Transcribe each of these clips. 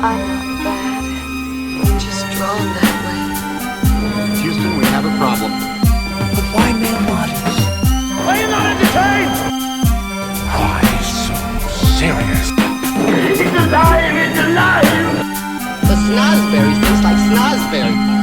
I'm not bad. I'm just drawn that way. Houston, we have a problem. But why mail models? Are you not entertained? Why so serious? It's alive! It's alive! The snozberry tastes like snozberry.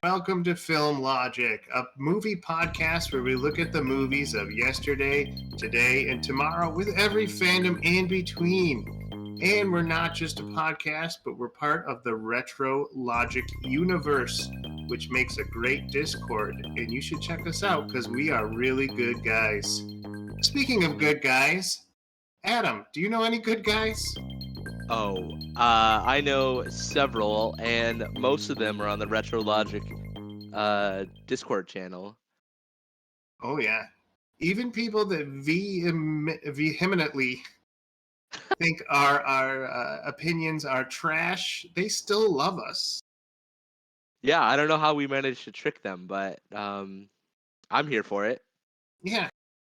Welcome to Film Logic, a movie podcast where we look at the movies of yesterday, today, and tomorrow with every fandom in between. And we're not just a podcast, but we're part of the Retro Logic universe, which makes a great Discord. And you should check us out because we are really good guys. Speaking of good guys, Adam, do you know any good guys? I know several, and most of them are on the Retro Logic Discord channel. Oh, yeah. Even people that vehemently think our opinions are trash, they still love us. Yeah, I don't know how we managed to trick them, but I'm here for it. Yeah.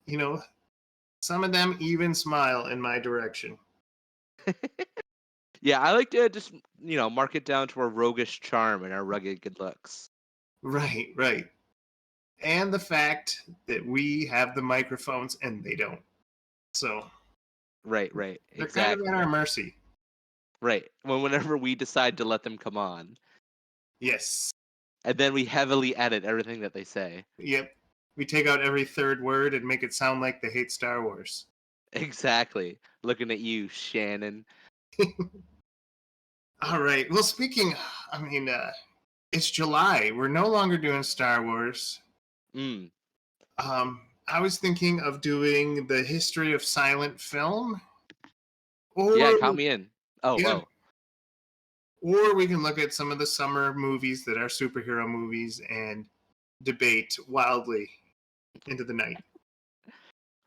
You know, some of them even smile in my direction. Yeah, I like to just, mark it down to our roguish charm and our rugged good looks. Right. And the fact that we have the microphones and they don't. So. Right. They're Exactly. kind of at our mercy. Right. Whenever we decide to let them come on. Yes. And then we heavily edit everything that they say. Yep. We take out every third word and make it sound like they hate Star Wars. Exactly. Looking at you, Shannon. All right. Well, it's July. We're no longer doing Star Wars. I was thinking of doing the history of silent film. Yeah, count me in. Oh. Or we can look at some of the summer movies that are superhero movies and debate wildly into the night.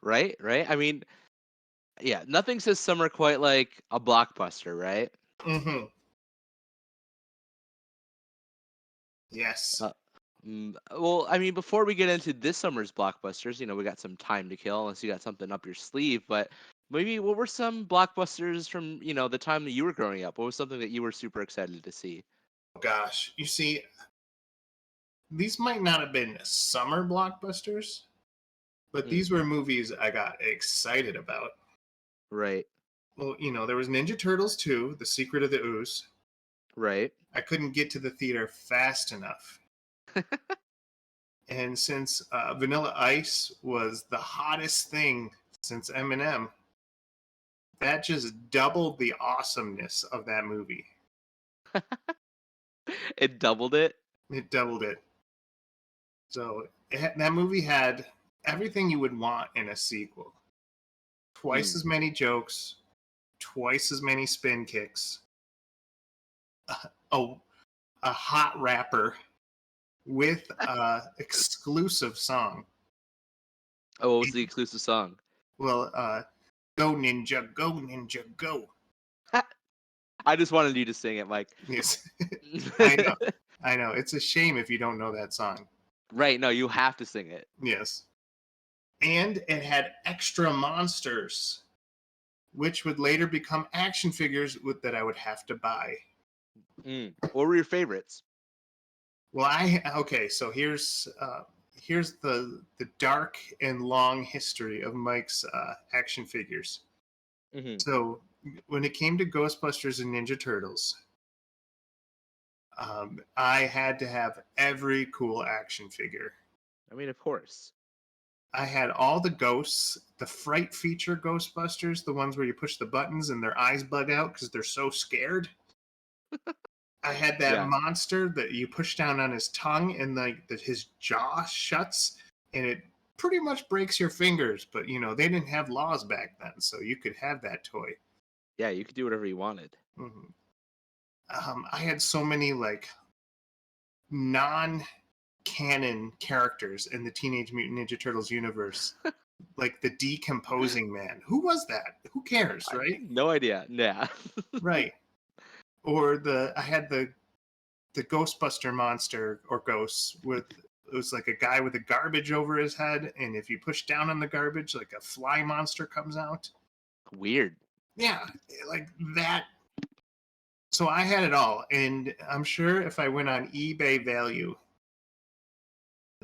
Right. I mean, yeah, nothing says summer quite like a blockbuster, right? Mm-hmm. Yes. Well, I mean, before we get into this summer's blockbusters, we got some time to kill, unless you got something up your sleeve. But maybe what were some blockbusters from, the time that you were growing up? What was something that you were super excited to see? Oh, gosh. You see, these might not have been summer blockbusters, but these were movies I got excited about. Right. Well, there was Ninja Turtles 2, The Secret of the Ooze. Right. I couldn't get to the theater fast enough. And since Vanilla Ice was the hottest thing since Eminem, that just doubled the awesomeness of that movie. It doubled it? It doubled it. So that movie had everything you would want in a sequel. Twice as many jokes, twice as many spin kicks, a hot rapper with a exclusive song. Oh, what was the exclusive song? Well, Go Ninja, Go Ninja, Go. I just wanted you to sing it, Mike. Yes. I know. It's a shame if you don't know that song. Right, no, you have to sing it. Yes. And it had extra monsters, which would later become action figures that I would have to buy. What were your favorites? Well, so here's the dark and long history of Mike's action figures. Mm-hmm. So when it came to Ghostbusters and Ninja Turtles, I had to have every cool action figure. I mean, of course. I had all the ghosts, the fright feature Ghostbusters, the ones where you push the buttons and their eyes bug out because they're so scared. I had that monster that you push down on his tongue and his jaw shuts and it pretty much breaks your fingers. But, they didn't have laws back then, so you could have that toy. Yeah, you could do whatever you wanted. Mm-hmm. I had so many, non-canon characters in the Teenage Mutant Ninja Turtles universe. Like the Decomposing Man. Who was that? Who cares, right? No idea. Yeah. Right. Or I had the Ghostbuster monster or ghosts it was like a guy with a garbage over his head, and if you push down on the garbage, like a fly monster comes out. Weird. Yeah, like that. So I had it all, and I'm sure if I went on eBay value,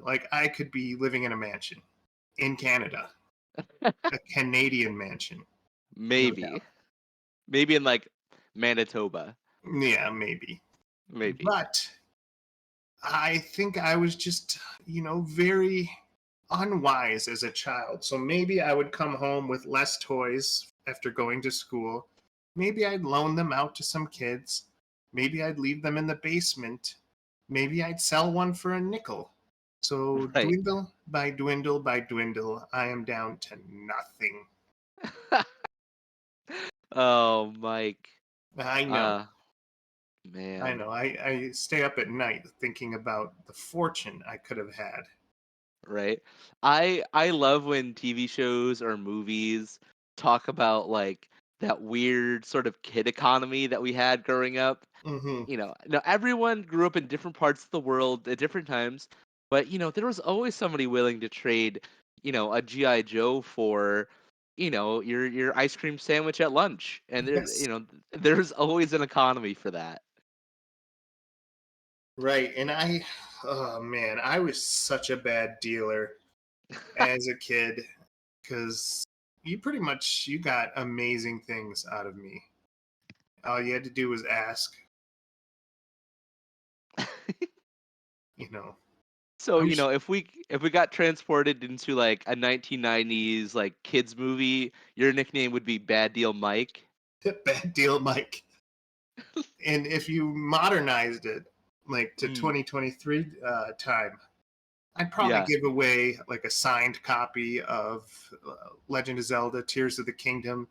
like I could be living in a mansion in Canada, a Canadian mansion, no Maybe. doubt. Maybe in like Manitoba. Yeah, maybe. Maybe. But I think I was just, very unwise as a child. So maybe I would come home with less toys after going to school. Maybe I'd loan them out to some kids. Maybe I'd leave them in the basement. Maybe I'd sell one for a nickel. So Right. dwindle by dwindle by dwindle, I am down to nothing. Oh, Mike. I know. Uh, I man. know. I stay up at night thinking about the fortune I could have had. Right. I love when TV shows or movies talk about like that weird sort of kid economy that we had growing up. Mm-hmm. Now everyone grew up in different parts of the world at different times, but there was always somebody willing to trade, a GI Joe for, your ice cream sandwich at lunch, and Yes. there's always an economy for that. Right. And oh man, I was such a bad dealer as a kid because you got amazing things out of me. All you had to do was ask, you know. So, I'm sh- if we got transported into like a 1990s like kids movie, your nickname would be Bad Deal Mike. bad deal, Mike. And if you modernized it like to Mm, 2023 time, I'd probably yeah. give away like a signed copy of Legend of Zelda: Tears of the Kingdom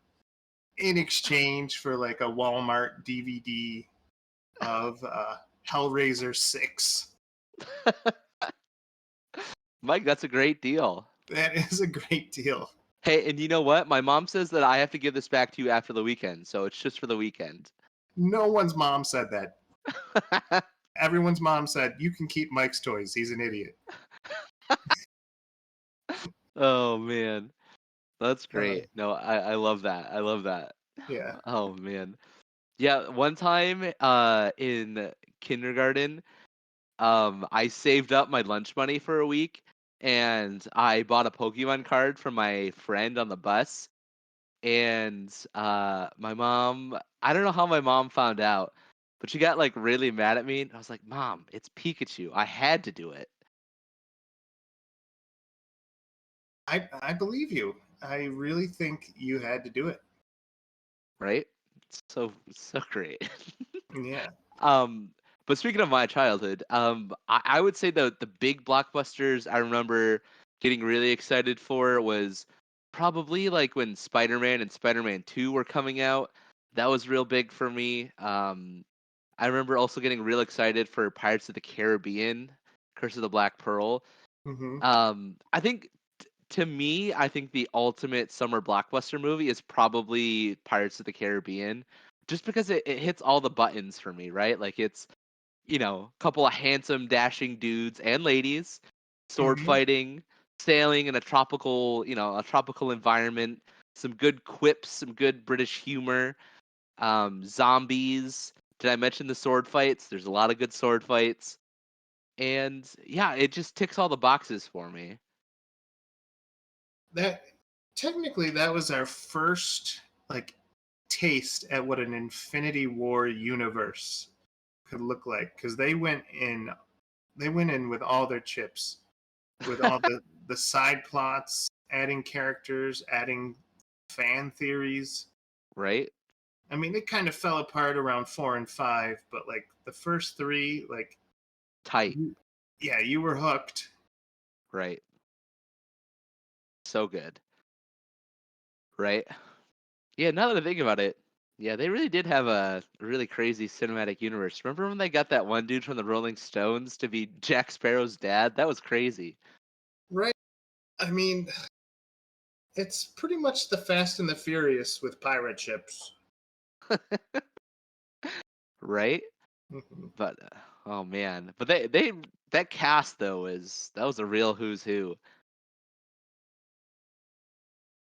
in exchange for like a Walmart DVD of Hellraiser 6. Mike, that's a great deal. That is a great deal. Hey, and you know what? My mom says that I have to give this back to you after the weekend, so it's just for the weekend. No one's mom said that. Everyone's mom said, "You can keep Mike's toys. He's an idiot." Oh man, that's Uh, great. No, I love that. I love that. yeah. Oh man. Yeah, one time in kindergarten, I saved up my lunch money for a week and I bought a Pokemon card from my friend on the bus. And my mom, I don't know how my mom found out, but she got like really mad at me. And I was like, Mom, it's Pikachu. I had to do it. I believe you. I really think you had to do it. Right? So great. Yeah. Um, but speaking of my childhood, I would say the big blockbusters I remember getting really excited for was probably like when Spider-Man and Spider-Man 2 were coming out. That was real big for me. I remember also getting real excited for Pirates of the Caribbean, Curse of the Black Pearl. Hmm. I think to me, I think the ultimate summer blockbuster movie is probably Pirates of the Caribbean, just because it hits all the buttons for me, right? Like it's, a couple of handsome, dashing dudes and ladies, sword Hmm. fighting, sailing in a tropical environment, some good quips, some good British humor, zombies. Did I mention the sword fights? There's a lot of good sword fights. And yeah, it just ticks all the boxes for me. That technically that was our first like taste at what an Infinity War universe could look like because they went in with all their chips, with all the side plots, adding characters, adding fan theories. Right? I mean, it kind of fell apart around 4 and 5, but like the first three, like, Tight. yeah, you were hooked. Right. So good. Right? Yeah, now that I think about it, yeah, they really did have a really crazy cinematic universe. Remember when they got that one dude from the Rolling Stones to be Jack Sparrow's dad? That was crazy. Right. I mean, it's pretty much the Fast and the Furious with pirate ships. Right? Hmm. But oh man. But they that cast though is that was a real who's who.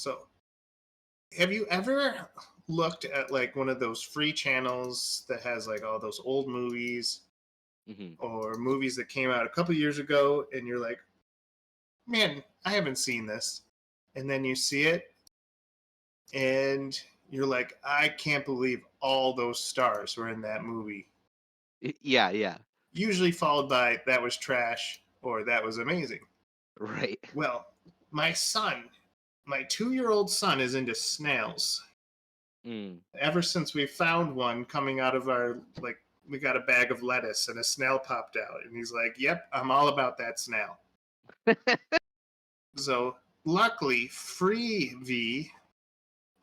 So, have you ever looked at like one of those free channels that has like all those old movies Hmm. or movies that came out a couple years ago, and you're like, man, I haven't seen this. And then you see it, and you're like, I can't believe all those stars were in that movie. Yeah, yeah, Usually followed by, that was trash or that was amazing. right. Well, my son, my 2-year-old son, is into snails. Mm. Ever since we found one coming out of our, like, we got a bag of lettuce and a snail popped out. And he's like, yep, I'm all about that snail. So luckily, Freevee,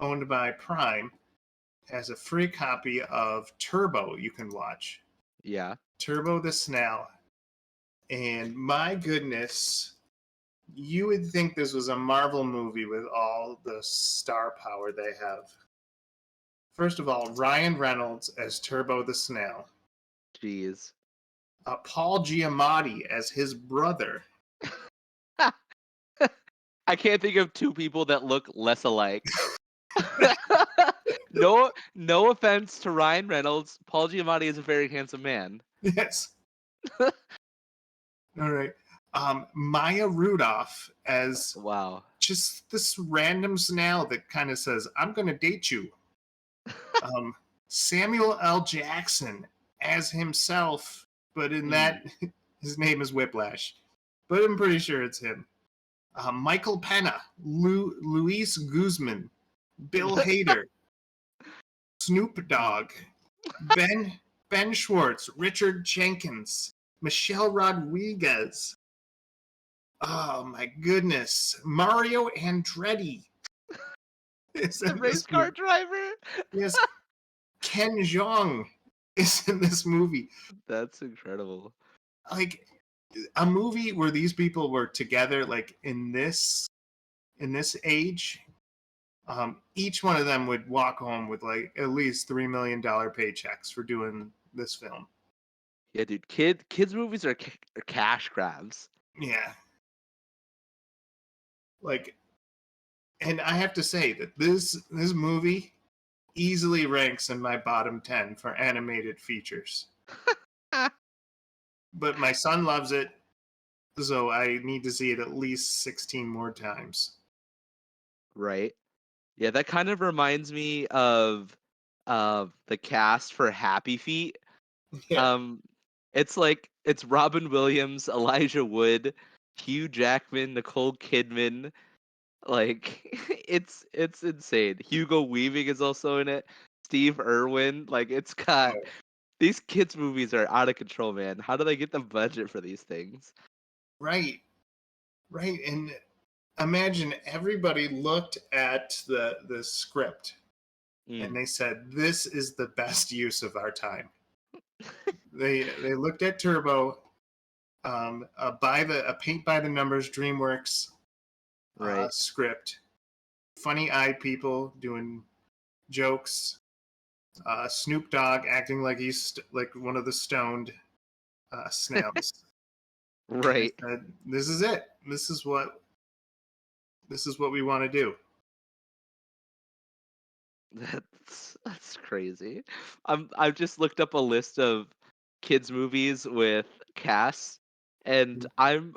owned by Prime, has a free copy of Turbo you can watch. Yeah. Turbo the Snail. And my goodness, you would think this was a Marvel movie with all the star power they have. First of all, Ryan Reynolds as Turbo the Snail. Jeez. Paul Giamatti as his brother. I can't think of two people that look less alike. No offense to Ryan Reynolds. Paul Giamatti is a very handsome man. Yes. All right. Maya Rudolph as Wow. just this random snail that kind of says, I'm going to date you. Samuel L. Jackson as himself, but in that, his name is Whiplash. But I'm pretty sure it's him. Michael Pena, Luis Guzman, Bill Hader, Snoop Dogg, Ben Schwartz, Richard Jenkins, Michelle Rodriguez. Oh my goodness, Mario Andretti. The race car driver? Yes, Ken Jeong is in this movie. That's incredible. Like a movie where these people were together, like in this age. Each one of them would walk home with like at least $3 million paychecks for doing this film. Yeah, dude. Kids movies are cash grabs. Yeah. Like, and I have to say that this movie easily ranks in my bottom 10 for animated features. But my son loves it, so I need to see it at least 16 more times. Right. Yeah, that kind of reminds me of the cast for Happy Feet. Yeah. It's Robin Williams, Elijah Wood, Hugh Jackman, Nicole Kidman. Like it's insane. Hugo Weaving is also in it. Steve Irwin. Like it's got these kids movies are out of control, man. How do they get the budget for these things? Right. And imagine everybody looked at the script and they said, this is the best use of our time. They looked at Turbo, a paint by the numbers DreamWorks script, funny eyed people doing jokes, Snoop Dogg acting like he's like one of the stoned snails. Right. This is it. This is what we want to do. That's crazy. I've just looked up a list of kids movies with casts, and I'm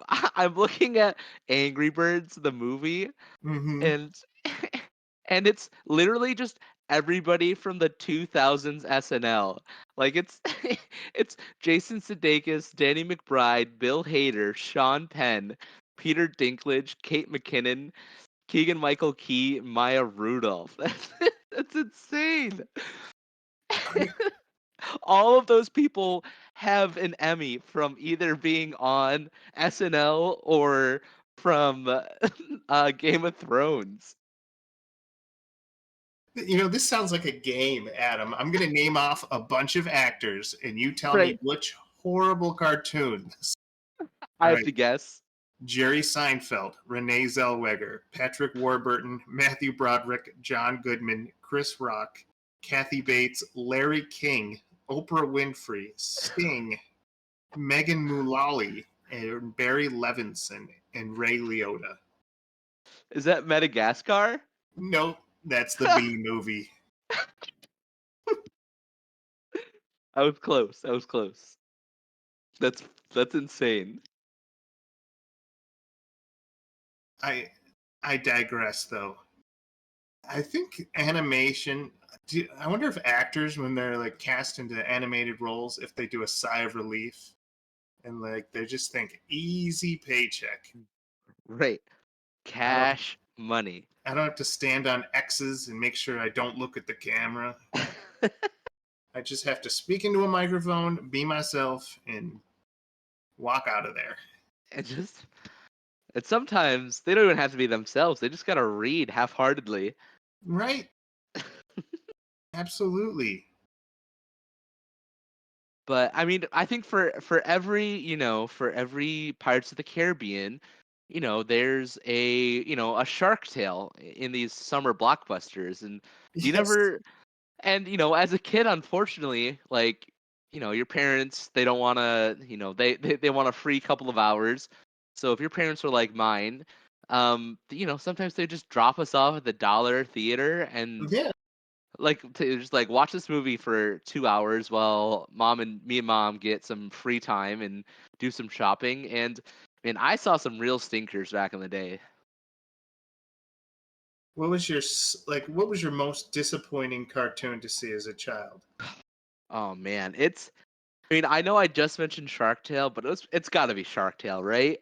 looking at Angry Birds the movie, and and it's literally just everybody from the 2000s SNL. Like it's it's Jason Sudeikis, Danny McBride, Bill Hader, Sean Penn, Peter Dinklage, Kate McKinnon, Keegan-Michael Key, Maya Rudolph. That's insane. All of those people have an Emmy from either being on SNL or from Game of Thrones. You know, this sounds like a game, Adam. I'm going to name off a bunch of actors, and you tell me which horrible cartoons. I have to guess. Jerry Seinfeld, Renee Zellweger, Patrick Warburton, Matthew Broderick, John Goodman, Chris Rock, Kathy Bates, Larry King, Oprah Winfrey, Sting, Megan Mullally, and Barry Levinson, and Ray Liotta. Is that Madagascar? Nope, that's the Bee Movie. I was close. I was close. That's that's insane. I digress though. I think animation. I wonder if actors, when they're like cast into animated roles, if they do a sigh of relief and like they just think easy paycheck. Right. I don't. Cash money. I don't have to stand on X's and make sure I don't look at the camera. I just have to speak into a microphone, be myself, and walk out of there. and just and sometimes they don't even have to be themselves. They just gotta read half-heartedly. Right? Absolutely. But I mean, I think for every for every Pirates of the Caribbean, there's a Shark Tale in these summer blockbusters, and you Yes. never. And as a kid, unfortunately, like your parents, they don't want to, they want a free couple of hours. So if your parents were like mine, sometimes they just drop us off at the dollar theater and Yeah. like to just like watch this movie for 2 hours while me and mom get some free time and do some shopping. And man, I saw some real stinkers back in the day. What was your What was your most disappointing cartoon to see as a child? Oh man, I mean, I know I just mentioned Shark Tale, but it's got to be Shark Tale, right?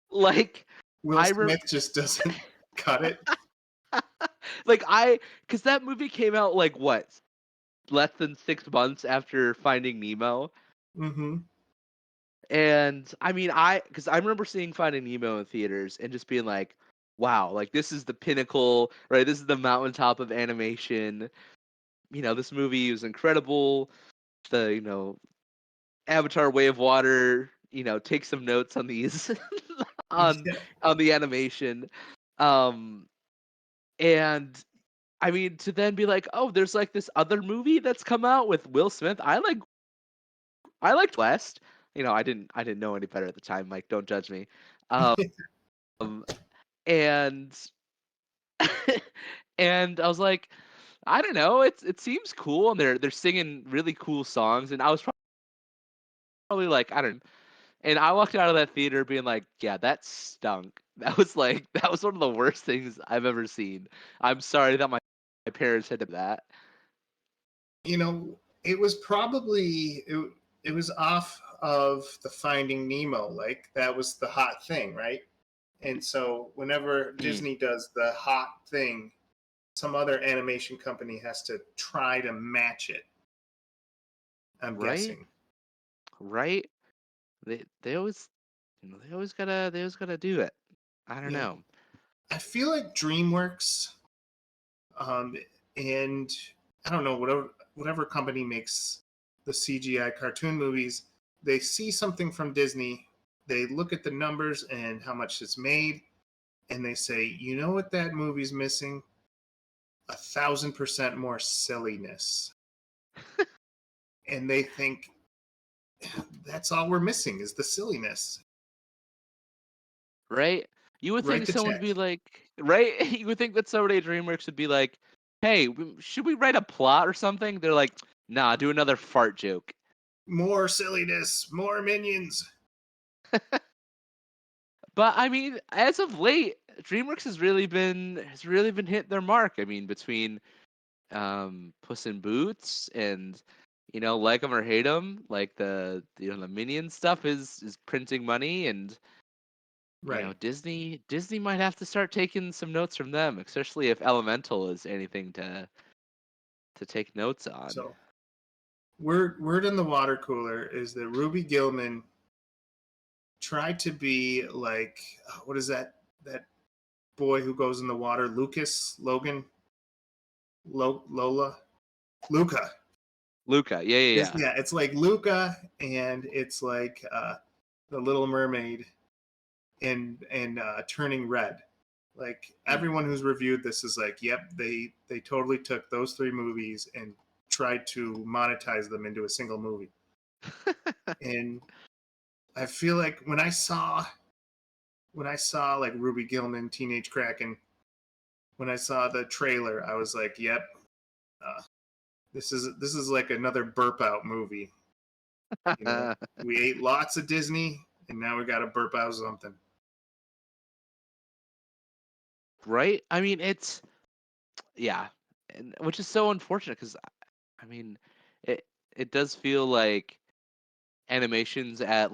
Like Will I Smith just doesn't cut it. like because that movie came out like what, less than 6 months after Finding Nemo. Mm-hmm. And I mean, because I remember seeing Finding Nemo in theaters and just being like, wow, like this is the pinnacle, right? This is the mountaintop of animation. This movie was incredible. The, Avatar Way of Water, take some notes on these on Yeah. on the animation. Um and I mean, to then be like, oh, there's like this other movie that's come out with Will Smith. I liked West. I didn't know any better at the time. Mike, don't judge me. Um, and and I was like, I don't know. It seems cool, and they're singing really cool songs. And I was probably like, I don't. And I walked out of that theater being like, yeah, that stunk. That was one of the worst things I've ever seen. I'm sorry that my parents had to do that. It was probably it was off of the Finding Nemo. Like that was the hot thing, right? And so whenever Mm. Disney does the hot thing, some other animation company has to try to match it. I'm Right? guessing. Right? They always they always gotta do it. I don't Yeah. know. I feel like DreamWorks, um, and I don't know, whatever company makes the CGI cartoon movies, they see something from Disney, they look at the numbers and how much it's made, and they say, you know what that movie's missing? 1,000% more silliness. And they think that's all we're missing is the silliness. Right? You would Write think the someone would check. be like, right? You would think that somebody at DreamWorks would be like, "Hey, should we write a plot or something?" They're like, "Nah, do another fart joke." More silliness, more minions. But I mean, as of late, DreamWorks has really been hitting their mark. I mean, between Puss in Boots and Like 'em or Hate 'em, like the Minion stuff is printing money, and Right. Disney might have to start taking some notes from them, especially if Elemental is anything to take notes on. So word in the water cooler is that Ruby Gillman tried to be like what is that boy who goes in the water? Lucas, Logan, Lola, Luca. Luca, yeah, yeah, It's, yeah. yeah, it's like Luca, and it's like the Little Mermaid and Turning Red. Like Mm. everyone who's reviewed this is like, yep, they totally took those three movies and tried to monetize them into a single movie. And I feel like when I saw like Ruby Gillman, Teenage Kraken, when I saw the trailer, I was like, yep, uh, This is like another burp out movie. You know, we ate lots of Disney, and now we got to burp out something. Right? I mean, yeah, and which is so unfortunate because I mean, it it does feel like animation's at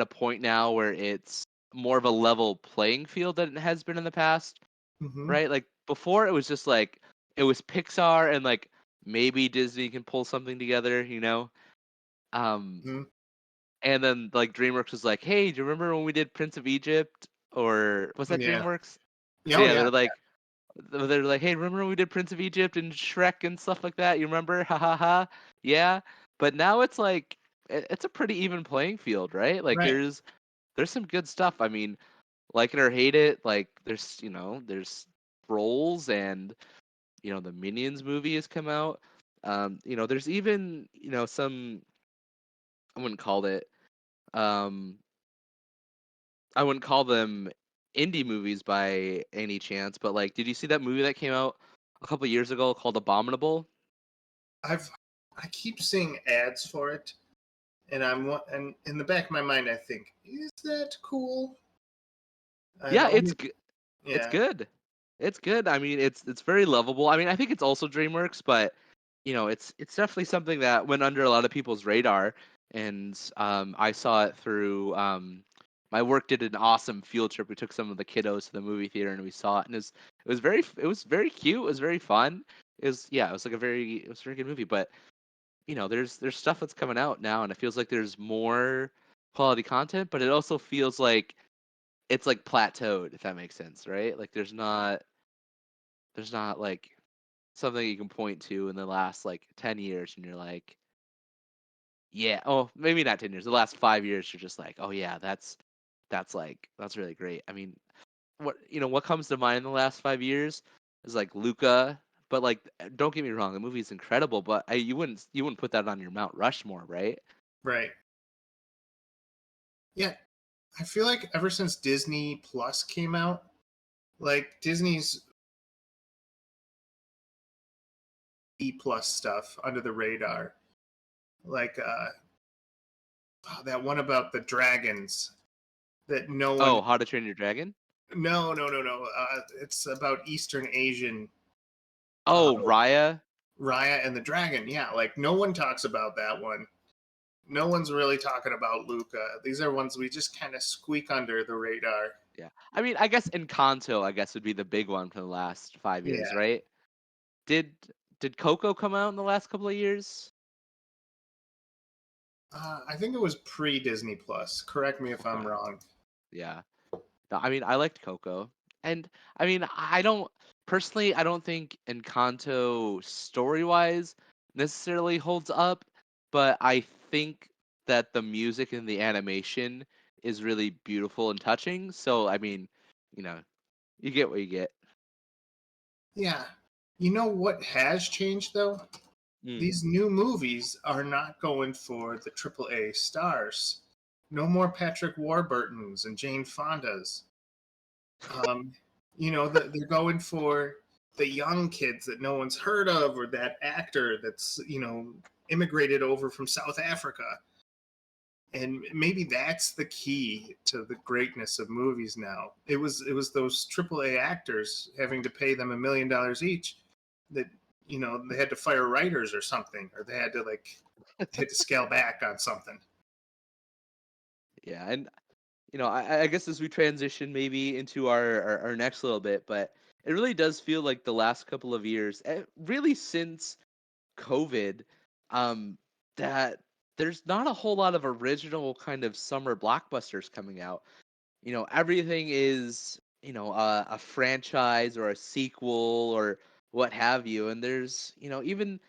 a point now where it's more of a level playing field than it has been in the past, Mm-hmm. right? Like before, it was just like it was Pixar and like maybe Disney can pull something together, you know. Um, Mm-hmm. and then like DreamWorks was like, "Hey, do you remember when we did Prince of Egypt?" Or was that Yeah. DreamWorks? Oh Yeah, yeah. they're like, "Hey, remember when we did Prince of Egypt and Shrek and stuff like that? You remember? Ha ha ha." Yeah, but now it's like it's a pretty even playing field, right? Like Right. there's some good stuff. I mean, like it or hate it, like there's Trolls and the Minions movie has come out. There's even some I wouldn't call it um I wouldn't call them indie movies by any chance, but like, did you see that movie that came out a couple years ago called Abominable? I've I keep seeing ads for it, and and in the back of my mind, I think, is that cool? I've Yeah, only it's yeah. good. It's good. I mean, it's very lovable. I mean, I think it's also DreamWorks, but it's definitely something that went under a lot of people's radar. And I saw it through my work did an awesome field trip. We took some of the kiddos to the movie theater and we saw it, and it was very cute. It was very fun. It was like it was a very good movie. But there's stuff that's coming out now, and it feels like there's more quality content, but it also feels like it's like plateaued, if that makes sense, right? Like there's not like something you can point to in the last like 10 years and you're like, yeah, oh, maybe not 10 years. The last 5 years you're just like, "Oh yeah, that's really great." I mean, what comes to mind in the last 5 years is like Luca, but like don't get me wrong, the movie's incredible, but you wouldn't put that on your Mount Rushmore, right? Right. Yeah. I feel like ever since Disney Plus came out, like Disney's E+ stuff under the radar, like that one about the dragons that no one. Oh, How to Train Your Dragon? No, no, no, no. It's about Eastern Asian uh, Oh, Raya? Raya and the Dragon. Yeah, like no one talks about that one. No one's really talking about Luca. These are ones we just kind of squeak under the radar. Yeah. I mean, I guess Encanto, I guess would be the big one for the last 5 years, Yeah, right? Did did Coco come out in the last couple of years? I think it was pre Disney Plus. Correct me if I'm Okay. wrong. Yeah. No, I mean, I liked Coco. And I mean, I don't think Encanto story-wise necessarily holds up, but I think that the music and the animation is really beautiful and touching. So, I mean, you know, you get what you get. Yeah. You know what has changed though? Mm. These new movies are not going for the AAA stars. No more Patrick Warburtons and Jane Fondas. Um, they're going for the young kids that no one's heard of, or that actor that's immigrated over from South Africa. And maybe that's the key to the greatness of movies now. It was those AAA actors having to pay them $1 million each that they had to fire writers or something, or they had to scale back on something. Yeah, and I guess as we transition maybe into our next little bit, but it really does feel like the last couple of years, really since COVID, um, that there's not a whole lot of original kind of summer blockbusters coming out. Everything is, a franchise or a sequel or what have you. And there's, even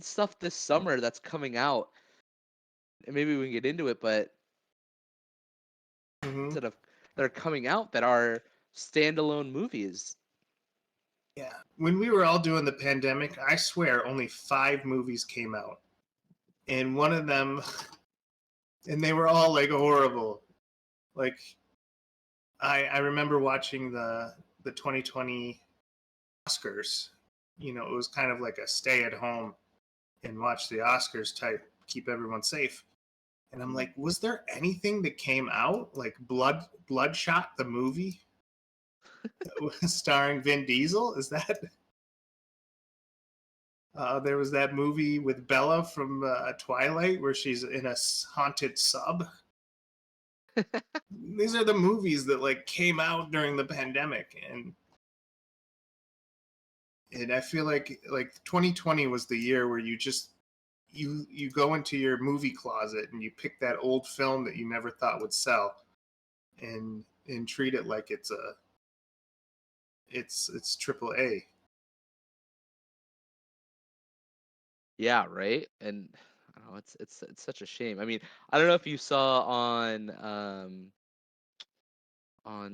stuff this summer that's coming out, and maybe we can get into it, but Hmm. that are coming out that are standalone movies. Yeah, when we were all doing the pandemic, I swear only 5 movies came out, and one of them, and they were all like horrible. Like I remember watching the 2020 Oscars, it was kind of like a stay at home and watch the Oscars type, keep everyone safe. And I'm like, was there anything that came out like Bloodshot the movie starring Vin Diesel? Is that there was that movie with Bella from Twilight where she's in a haunted sub. These are the movies that like came out during the pandemic, and I feel like 2020 was the year where you just you go into your movie closet and you pick that old film that you never thought would sell, and treat it like it's triple A. Yeah, right. And I don't know, it's such a shame. I mean, I don't know if you saw on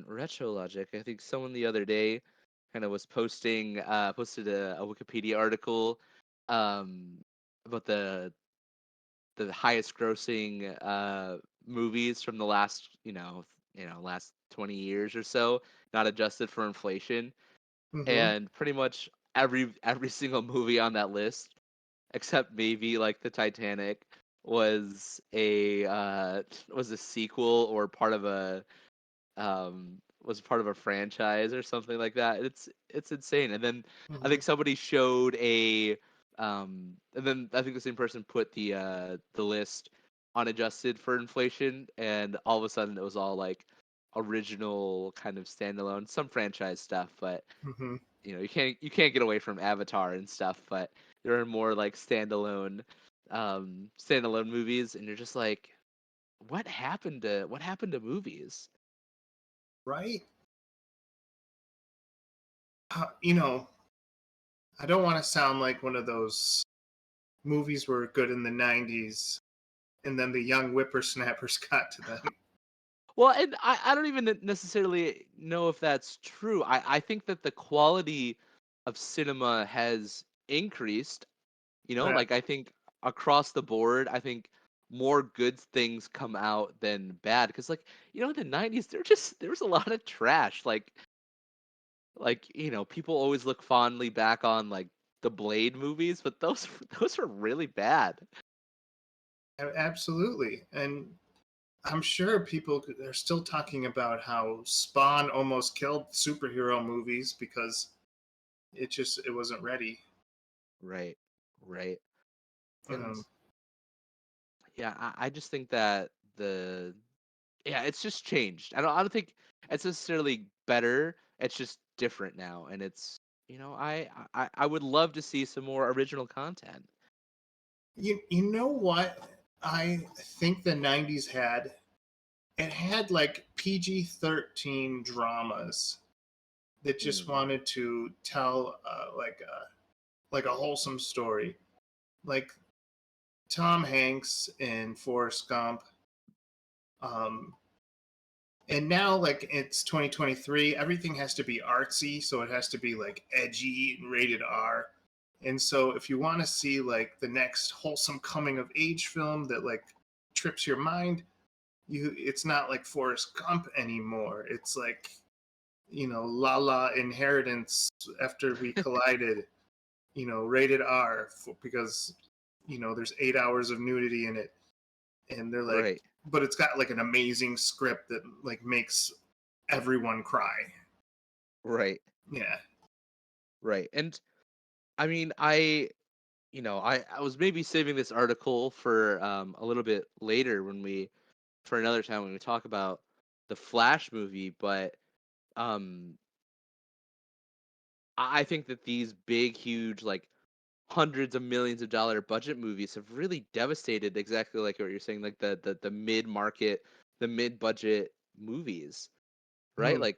Retro Logic. I think someone the other day kind of was posted a Wikipedia article um about the highest grossing movies from the last last 20 years or so, not adjusted for inflation, Mm-hmm. and pretty much every single movie on that list except maybe like the Titanic was a sequel or part of a was part of a franchise or something like that. It's insane. And then I Mm-hmm. think somebody showed and then I think the same person put the list unadjusted for inflation, and all of a sudden it was all like original kind of standalone, some franchise stuff, but Mm-hmm. you can't get away from Avatar and stuff, but there are more like standalone movies, and you're just like, what happened to movies? Right. You know, I don't want to sound like one of those movies were good in the 90s and then the young whippersnappers got to them. Well, and I don't even necessarily know if that's true. I think that the quality of cinema has increased. Yeah, Like I think across the board, I think more good things come out than bad. Because like in the '90s, there was a lot of trash. People always look fondly back on like the Blade movies, but those those are really bad. absolutely. And I'm sure people are still talking about how Spawn almost killed superhero movies because it wasn't ready. Right, right. And Um, yeah, I just think that it's just changed. I don't think it's necessarily better. It's just different now, and it's I would love to see some more original content. you know what I think the 90s had? It had like PG-13 dramas that just Mm, wanted to tell like a wholesome story. Like Tom Hanks in Forrest Gump. Um, and now, like, it's 2023, everything has to be artsy, so it has to be like edgy and rated R. And so, if you want to see like the next wholesome coming of age film that like trips your mind, it's not like Forrest Gump anymore. It's like La La Inheritance After We Collided, rated R because there's 8 hours of nudity in it, and they're like, right, but it's got like an amazing script that like makes everyone cry. right, Yeah. right. And I mean, I was maybe saving this article for a little bit later for another time when we talk about the Flash movie, but um, I think that these big, huge, like hundreds of millions of dollar budget movies have really devastated exactly like what you're saying, like the mid market, the mid budget movies, right? Mm-hmm. Like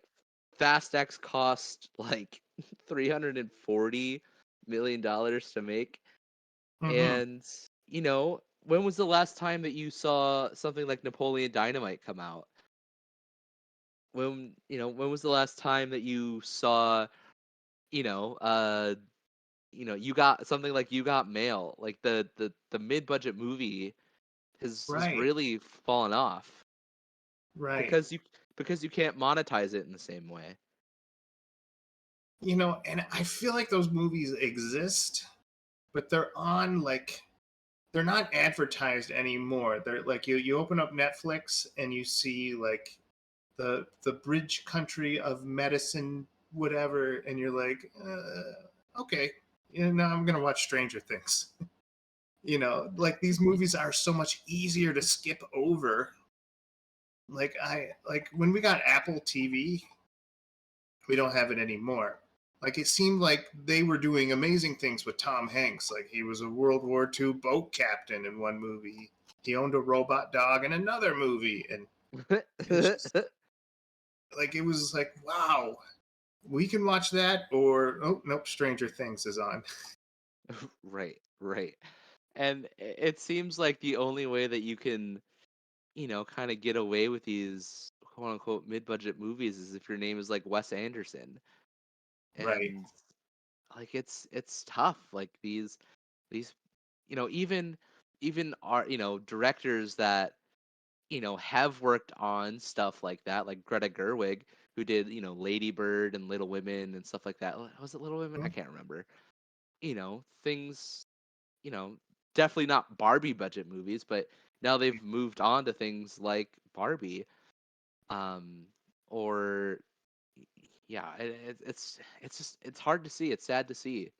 Fast X cost like $340 million to make. Mm-hmm. And when was the last time that you saw something like Napoleon Dynamite come out? When was the last time that you saw, you know, uh, you got something like You Got Mail? Like the mid-budget movie has Right. really fallen off Right. because you can't monetize it in the same way. and I feel like those movies exist, but they're not advertised anymore. They're like you open up Netflix and you see like the bridge country of medicine, whatever, and you're like, okay, now I'm gonna watch Stranger Things. Like these movies are so much easier to skip over. Like when we got Apple TV, we don't have it anymore. Like it seemed like they were doing amazing things with Tom Hanks. Like he was a World War II boat captain in one movie. He owned a robot dog in another movie, and it's just like it was like, wow, we can watch that, or oh nope, Stranger Things is on. Right, right. And it seems like the only way that you can, kind of get away with these quote unquote mid-budget movies is if your name is like Wes Anderson. Right. And like it's tough. Like these even are, directors that, have worked on stuff like that, like Greta Gerwig, who did, Lady Bird and Little Women and stuff like that. Was it Little Women? I Mhm. can't remember. Things, you know, definitely not Barbie budget movies, but now they've moved on to things like Barbie, um, or yeah, it's just it's hard to see. It's sad to see.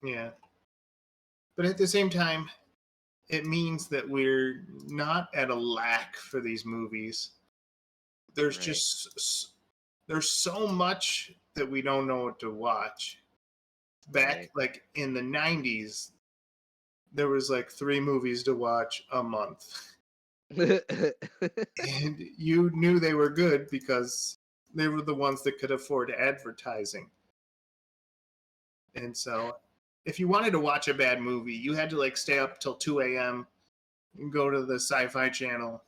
Yeah. But at the same time, it means that we're not at a lack for these movies. There's Right. just there's so much that we don't know what to watch. Back Right. like in the 90s, there was like 3 movies to watch a month. And you knew they were good because they were the ones that could afford advertising. And so if you wanted to watch a bad movie, you had to like stay up till 2 a.m. and go to the Sci-Fi Channel,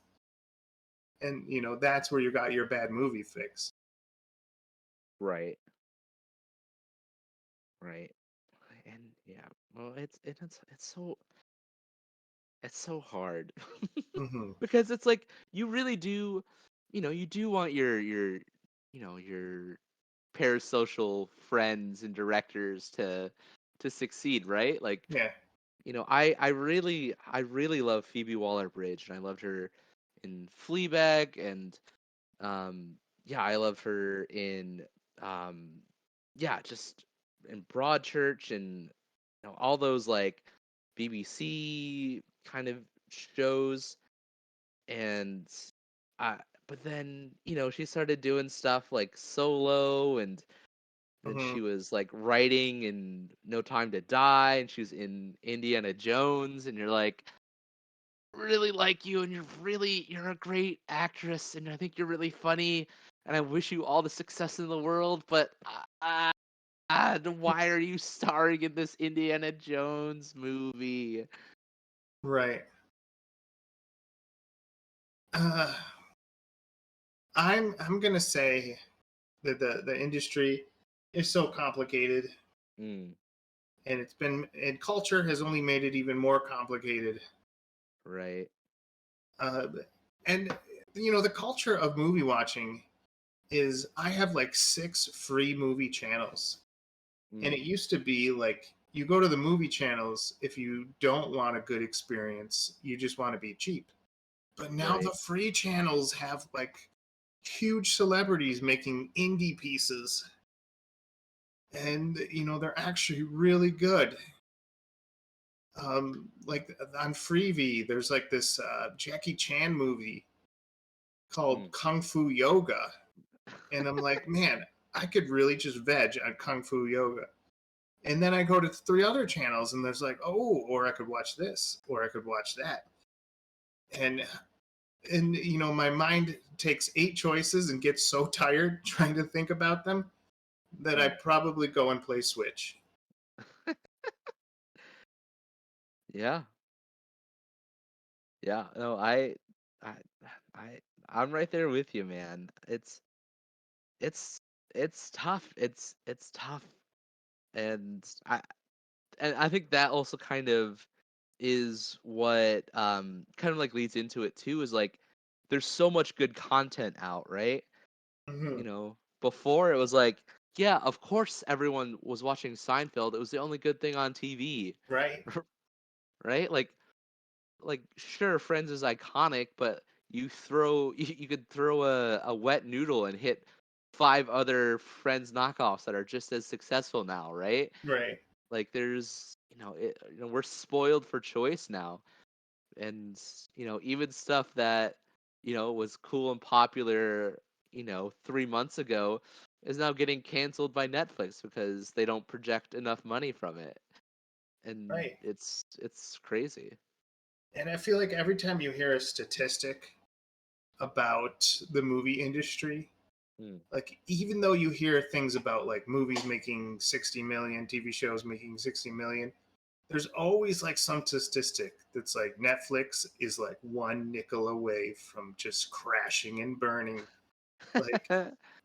and that's where you got your bad movie fix. Right. Right. And yeah, well, it's so hard Hmm. because it's like you really do, you do want your parasocial friends and directors to succeed, right? Like, Yeah. I really love Phoebe Waller-Bridge, and I loved her in Fleabag, and yeah, I love her in um yeah, just in Broadchurch, and all those like BBC kind of shows. And I but then, she started doing stuff like Solo, and then Hmm. she was like writing in No Time to Die, and she was in Indiana Jones, and you're like, really like you, and you're a great actress, and I think you're really funny, and I wish you all the success in the world, but why are you starring in this Indiana Jones movie? Right. Uh, I'm gonna say that the industry is so complicated, Mm, and and culture has only made it even more complicated. right. Uh, and the culture of movie watching is I have like 6 free movie channels. And it Mm, used to be like you go to the movie channels if you don't want a good experience, you just want to be cheap. But now the right. free channels have like huge celebrities making indie pieces. And they're actually really good. Like on Freevee, there's like this Jackie Chan movie called Mm. Kung Fu Yoga. And I'm like, man, I could really just veg on Kung Fu Yoga. And then I go to 3 other channels, and there's like, oh, or I could watch this, or I could watch that. And my mind takes 8 choices and gets so tired trying to think about them that I Mm. probably go and play Switch. Yeah. Yeah. No, I, I, I'm right there with you, man. It's, it's tough. It's tough, and I think that also kind of is what kind of like leads into it too. Is like there's so much good content out, right? Hmm. Before it was like Yeah, of course everyone was watching Seinfeld. It was the only good thing on TV, right? right? Like sure, Friends is iconic, but you could throw a wet noodle and hit five other Friends knockoffs that are just as successful now, right? Right. Like there's we're spoiled for choice now, and even stuff that was cool and popular 3 months ago is now getting canceled by Netflix because they don't project enough money from it, and Right. it's crazy. And I feel like every time you hear a statistic about the movie industry, Mm, like even though you hear things about like movies making 60 million, TV shows making 60 million, there's always like some statistic that's like Netflix is like one nickel away from just crashing and burning. Like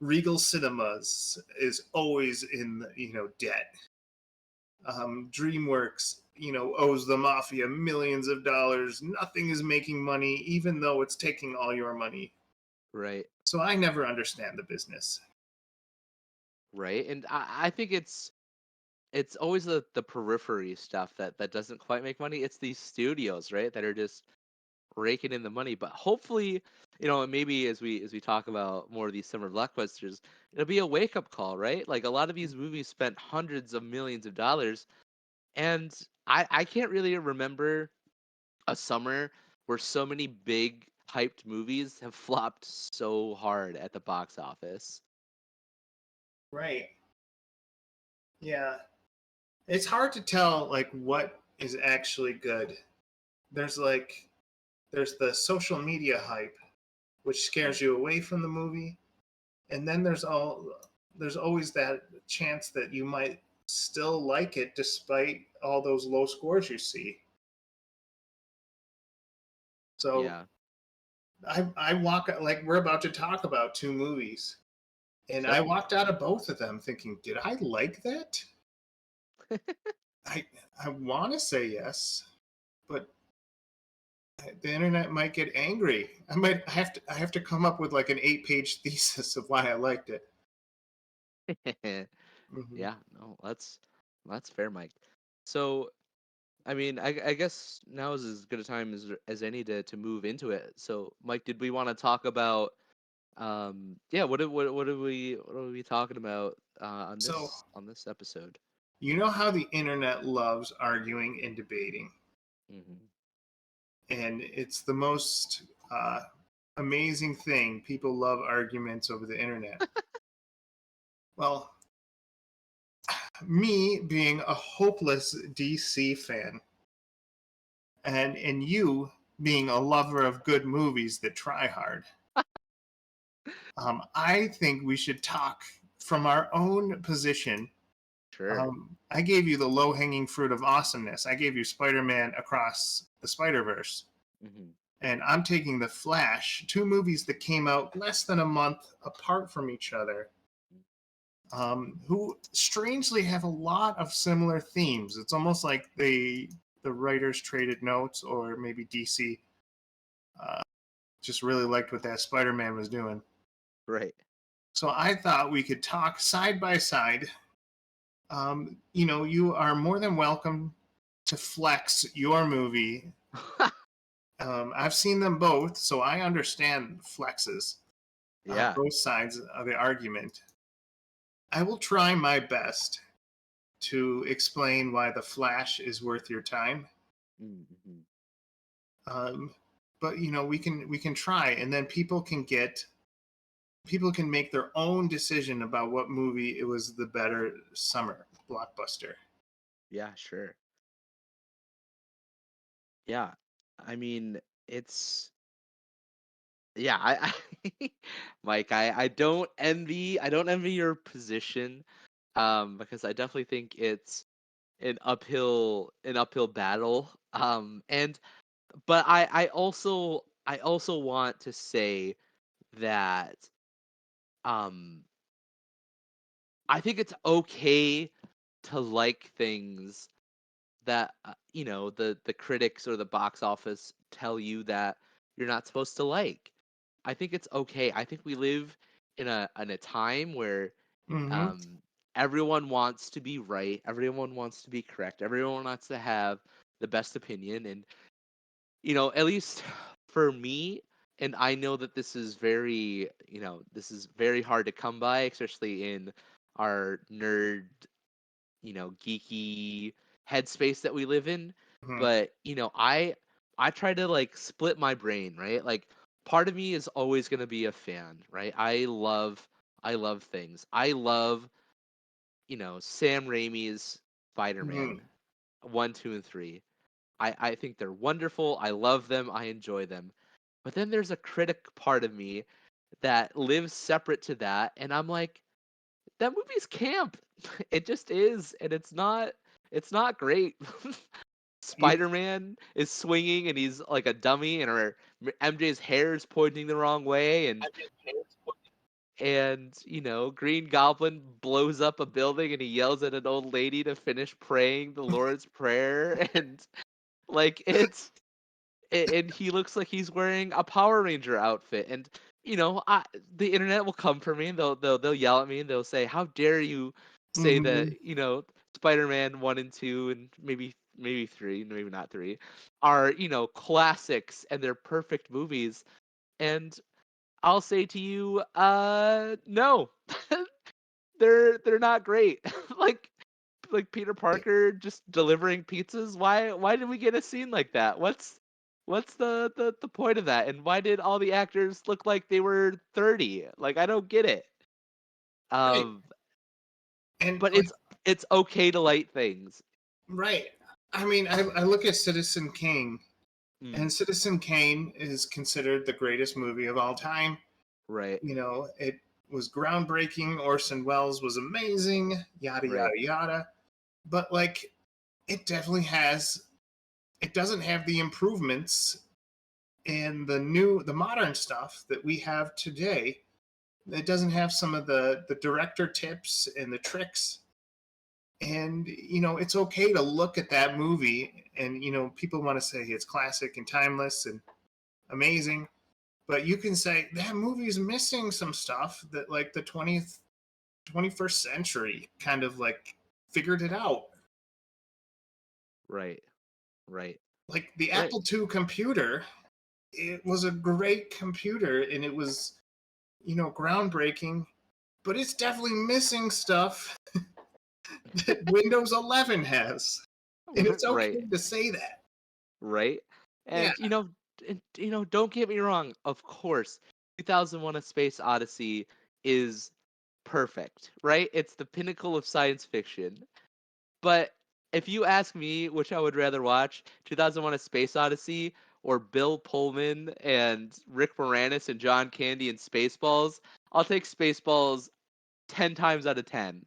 Regal Cinemas is always in debt. DreamWorks owes the mafia millions of dollars. Nothing is making money, even though it's taking all your money. right, So I never understand the business. right, and I think it's always the periphery stuff that doesn't quite make money. It's these studios, right, that are just raking in the money. But hopefully, maybe as we talk about more of these summer blockbusters, it'll be a wake up call, right? Like a lot of these movies spent hundreds of millions of dollars, and I can't really remember a summer where so many big hyped movies have flopped so hard at the box office. Right. Yeah. It's hard to tell like what is actually good. There's like there's the social media hype which Mm, scares you away from the movie, and then there's always that chance that you might still like it despite all those low scores you see. So yeah. I walk like we're about to talk about two movies, and I Yep. walked out of both of them thinking, did I like that? I I want to say yes, but the internet might get angry. I have to come up with like an 8-page thesis of why I liked it. Hmm. Yeah, no, that's fair, Mike. So, I mean, I guess now is as good a time as any to move into it. So, Mike, did we want to talk about yeah, what are we talking about on So this episode? you know how the internet loves arguing and debating, Hmm. and it's the most amazing thing. People love arguments over the internet. Well, me being a hopeless DC fan, and you being a lover of good movies that try hard, I think we should talk from our own position. Sure. I gave you the low hanging fruit of awesomeness. I gave you Spider Man Across the Spiderverse. Hmm. And I'm taking The Flash, two movies that came out less than a month apart from each other, who strangely have a lot of similar themes. It's almost like the writers traded notes, or maybe DC uh, just really liked what that Spider Man was doing. Right. So I thought we could talk side by side. You are more than welcome to flex your movie. I've seen them both, so I understand flexes, Yeah. both sides of the argument. I will try my best to explain why The Flash is worth your time. Hmm. Um, but we can try, and then people can make their own decision about what movie it was the better summer blockbuster. Yeah, sure. Yeah. I mean, it's yeah, Mike, I don't envy your position, because I definitely think it's an uphill battle. And but I also want to say that um I think it's okay to like things that the critics or the box office tell you that you're not supposed to like. I think it's okay. I think we live in a time where Mm-hmm. Um, Everyone wants to be right. Everyone wants to be correct. Everyone wants to have the best opinion. And, at least for me, and I know that this is this is very hard to come by, especially in our nerd, geeky headspace that we live in. Mm-hmm. But, I try to like split my brain, right? Like part of me is always going to be a fan, right? I love things. I love Sam Raimi's Mm-hmm. Spider-Man 1, 2, and 3. I think they're wonderful. I love them. I enjoy them. But then there's a critic part of me that lives separate to that, and I'm like, that movie's camp. It just is, and it's not great. You, Spider-Man is swinging and he's like a dummy, and MJ's hair is pointing the wrong way, and Green Goblin blows up a building and he yells at an old lady to finish praying the Lord's Prayer, and like and he looks like he's wearing a Power Ranger outfit, and the internet will come for me, and they'll yell at me, and they'll say, how dare you say mm-hmm. that Spider-Man 1 and 2 and maybe 3, maybe not 3, are classics and they're perfect movies. And I'll say to you, no, they're not great. like Peter Parker just delivering pizzas. Why did we get a scene like that? What's the point of that? And why did all the actors look like they were 30? Like I don't get it. Right. Um, And but like, it's okay to light things. right. I mean, I look at Citizen Kane, Mm, and Citizen Kane is considered the greatest movie of all time. right, It was groundbreaking. Orson Welles was amazing, yada, yada, right, yada. But, like, it definitely it doesn't have the improvements and the modern stuff that we have today. It doesn't have some of the director tips and the tricks. And, it's okay to look at that movie and, people want to say it's classic and timeless and amazing. But you can say that movie is missing some stuff that like the 21st century kind of like figured it out. right, right, Like the right, Apple II computer, it was a great computer and it was, groundbreaking, but it's definitely missing stuff that Windows 11 has. And it's right, okay to say that. right. Yeah, And don't get me wrong. Of course, 2001: A Space Odyssey is perfect, right? It's the pinnacle of science fiction. But if you ask me which I would rather watch, 2001: A Space Odyssey or Bill Pullman and Rick Moranis and John Candy and Spaceballs, I'll take Spaceballs 10 times out of 10.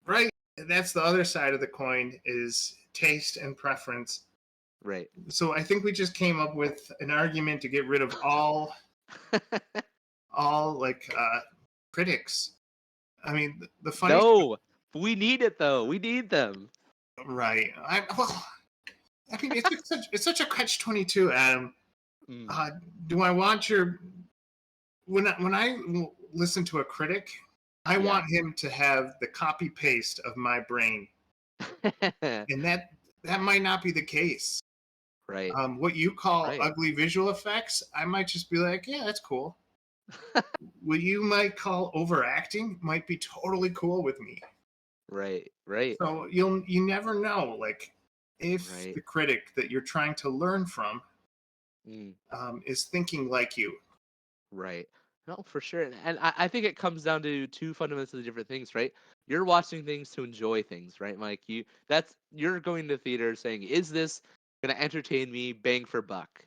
right. That's the other side of the coin is taste and preference. Right. So I think we just came up with an argument to get rid of all like critics. I mean, the funny No, we need it though. We need them. right. I mean, it's such a catch-22, Adam. Mm. Do I want your when I listen to a critic, I Yeah. want him to have the copy paste of my brain, and that might not be the case. Right. What you call Right. ugly visual effects, I might just be like, yeah, that's cool. What you might call overacting might be totally cool with me. Right. Right. So you never know, like if Right. the critic that you're trying to learn from Mm. is thinking like you. Right. No, for sure. And I think it comes down to two fundamentally different things, right? You're watching things to enjoy things, right, Mike? You're going to theater saying, is this gonna entertain me, bang for buck?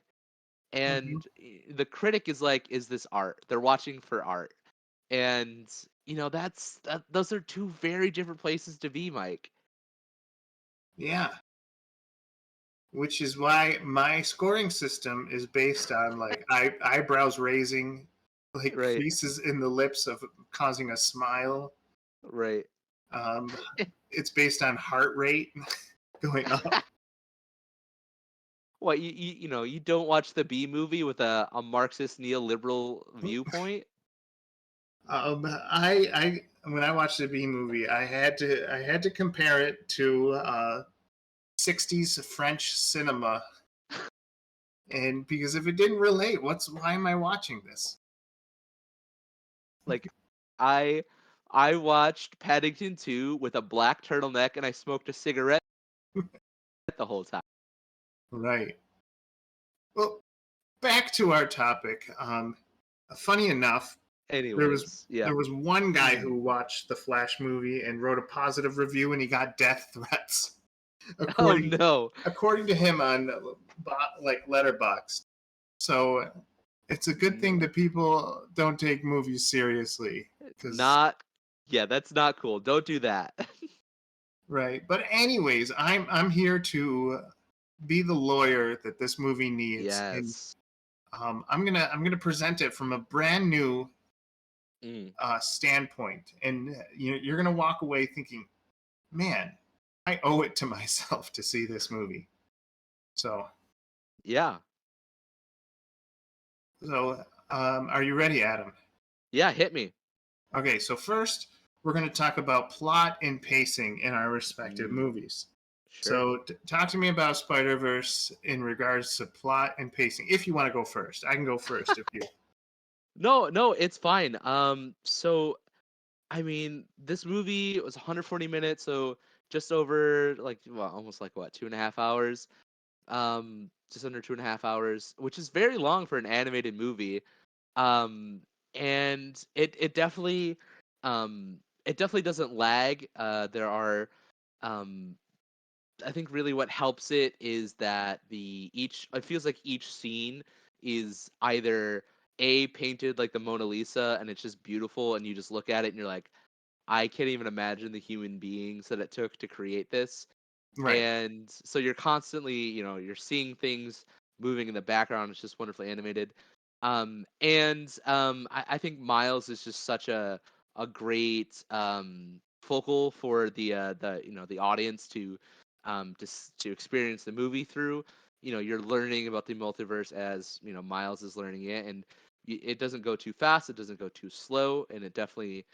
Hmm. And the critic is like, is this art? They're watching for art. And those are two very different places to be, Mike. Yeah, which is why my scoring system is based on like eyebrows raising, like Right. creases in the lips of causing a smile. Right. Um, it's based on heart rate going up. What you don't watch the B movie with a Marxist neoliberal viewpoint? I when I watched the B movie, I had to compare it to 60s French cinema, and because if it didn't relate, why am I watching this? Like, I I watched Paddington 2 with a black turtleneck and I smoked a cigarette the whole time. Right. Well, back to our topic. Funny enough, Anyways, yeah. there was one guy who watched the Flash movie and wrote a positive review, and he got death threats. Oh according no. according to him on like Letterboxd. So it's a good thing that people don't take movies seriously, because Not Yeah, that's not cool. Don't do that. right. But anyways, I'm here to be the lawyer that this movie needs, and Yes. I'm gonna present it from a brand new Mm. standpoint, and you're gonna walk away thinking, man, I owe it to myself to see this movie. So Yeah. are you ready, Adam? Yeah, hit me. Okay, so first we're going to talk about plot and pacing in our respective movies. Sure. So talk to me about Spiderverse in regards to plot and pacing. If you want to go first, I can go first if you. No, it's fine. So I mean, this movie was 140 minutes, so just over like well, almost like what, 2.5 hours. Just under 2.5 hours, which is very long for an animated movie. Um, and it definitely doesn't lag. There are, um, I think really what helps it is that it feels like each scene is either a painted like the Mona Lisa and it's just beautiful and you just look at it and you're like, I can't even imagine the human beings that it took to create this. Right. And so you're constantly, you're seeing things moving in the background. It's just wonderfully animated. I think Miles is just such a great focal for the audience to experience the movie through. You're learning about the multiverse as Miles is learning it, and it doesn't go too fast, it doesn't go too slow, and it definitely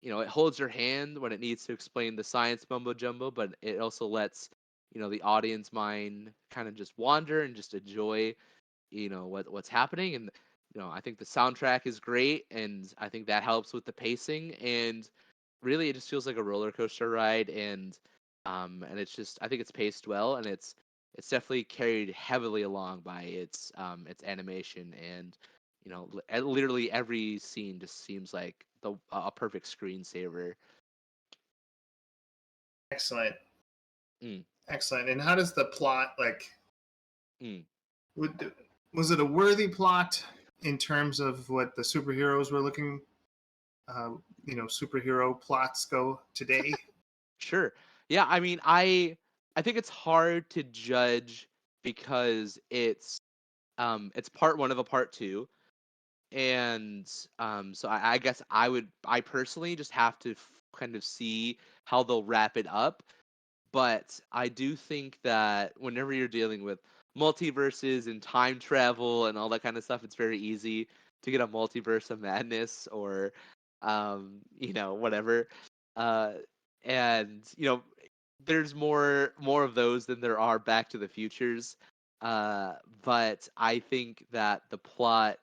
it holds your hand when it needs to explain the science mumbo jumbo, but it also lets the audience mind kind of just wander and just enjoy what's happening. And I think the soundtrack is great, and I think that helps with the pacing, and really it just feels like a roller coaster ride. And it's just, I think it's paced well, and it's definitely carried heavily along by its animation. And literally every scene just seems like a perfect screensaver. Excellent. Mm, Excellent. And how does the plot like? mm. Would, was it a worthy plot in terms of what the superheroes were looking? Superhero plots go today. Sure. Yeah, I mean, I think it's hard to judge because it's part one of a part two, and so I guess I personally just have to kind of see how they'll wrap it up. But I do think that whenever you're dealing with multiverses and time travel and all that kind of stuff, it's very easy to get a multiverse of madness or whatever. Uh, and there's more of those than there are Back to the Futures. But I think the plot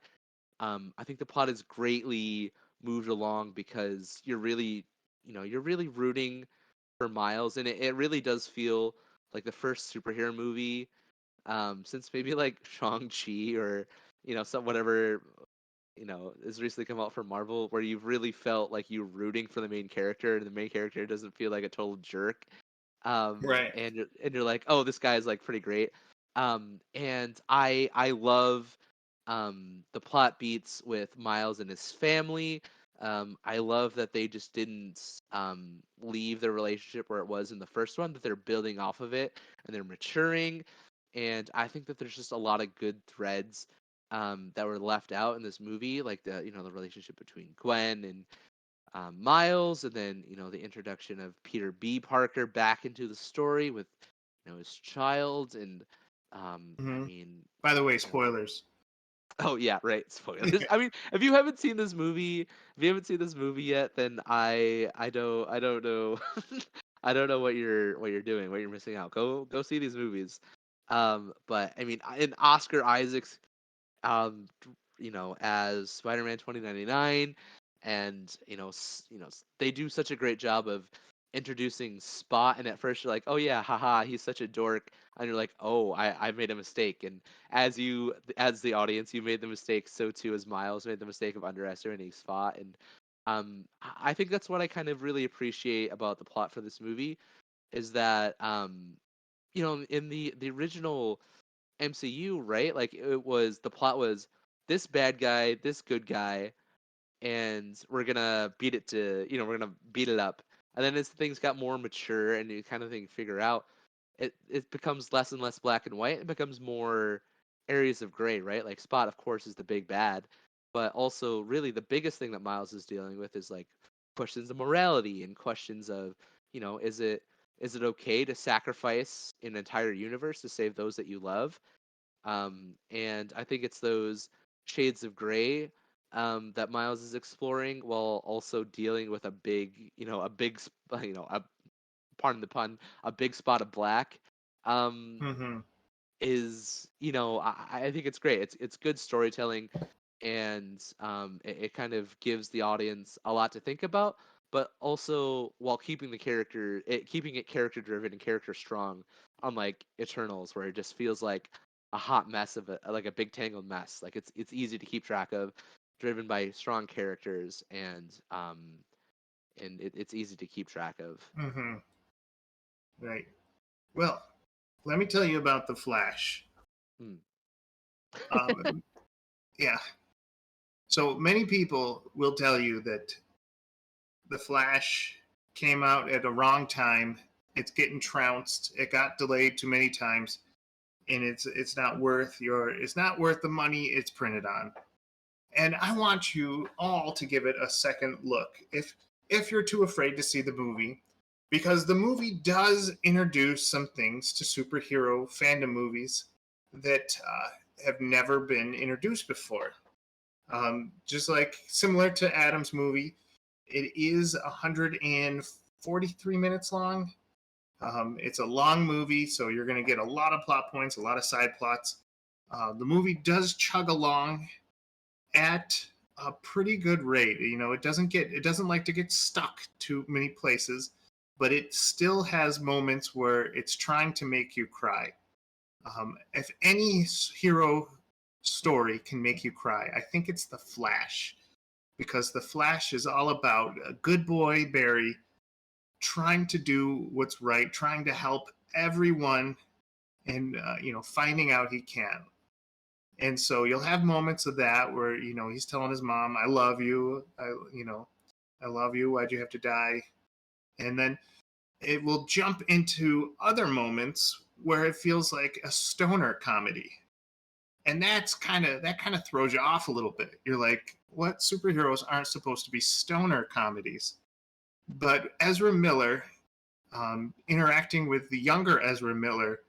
is greatly moved along because you're really rooting for Miles, and it really does feel like the first superhero movie since maybe like Shang-Chi or some whatever has recently come out from Marvel, where you've really felt like you're rooting for the main character and the main character doesn't feel like a total jerk. Right. And you're like, oh, this guy is like pretty great. And I love the plot beats with Miles and his family. I love that they just didn't leave their relationship where it was in the first one, that they're building off of it and they're maturing. And I think that there's just a lot of good threads that were left out in this movie, like the relationship between Gwen and Miles, and then the introduction of Peter B. Parker back into the story with his child, and I Mm-hmm. mean, By the way, you know, spoilers. Oh yeah, right. Spoilers. I mean, if you haven't seen this movie yet, then I don't know I don't know what you're doing, what you're missing out. Go see these movies. But I mean, in Oscar Isaac's as Spider-Man 2099, and they do such a great job of introducing Spot, and at first you're like, oh yeah, haha, he's such a dork, and you're like, oh, I made a mistake, and as the audience, you made the mistake, so too as Miles made the mistake of underestimating Spot, and I think that's what I kind of really appreciate about the plot for this movie is that in the original MCU, right? Like the plot was this bad guy, this good guy, and we're gonna beat it up. And then as things got more mature and you kind of figure out, it becomes less and less black and white. It becomes more areas of gray, right? Like Spot, of course, is the big bad, but also really the biggest thing that Miles is dealing with is like questions of morality and questions of, is it okay to sacrifice an entire universe to save those that you love? And I think it's those shades of gray that Miles is exploring while also dealing with pardon the pun, a big spot of black. Um, Mm-hmm. I think it's great. It's good storytelling, and it kind of gives the audience a lot to think about, but also while keeping it character driven and character strong, unlike Eternals, where it just feels like a hot mess like a big tangled mess. Like it's easy to keep track of, driven by strong characters, and it's easy to keep track of. Mm-hmm. Right. Well, let me tell you about the Flash. Hmm. Um, yeah. So many people will tell you that the Flash came out at a wrong time. It's getting trounced. It got delayed too many times, and it's not worth the money it's printed on. And I want you all to give it a second look if you're too afraid to see the movie, because the movie does introduce some things to superhero fandom movies that have never been introduced before. Just like similar to Adam's movie, it is 143 minutes long. It's a long movie, so you're going to get a lot of plot points, a lot of side plots. The movie does chug along at a pretty good rate. It doesn't like to get stuck too many places, but it still has moments where it's trying to make you cry. If any hero story can make you cry, I think it's The Flash, because The Flash is all about a good boy Barry trying to do what's right, trying to help everyone, and finding out he can. And so you'll have moments of that where he's telling his mom, "I love you. I love you. Why'd you have to die?" And then it will jump into other moments where it feels like a stoner comedy, and that kind of throws you off a little bit. You're like, "What? Superheroes aren't supposed to be stoner comedies?" But Ezra Miller, interacting with the younger Ezra Miller,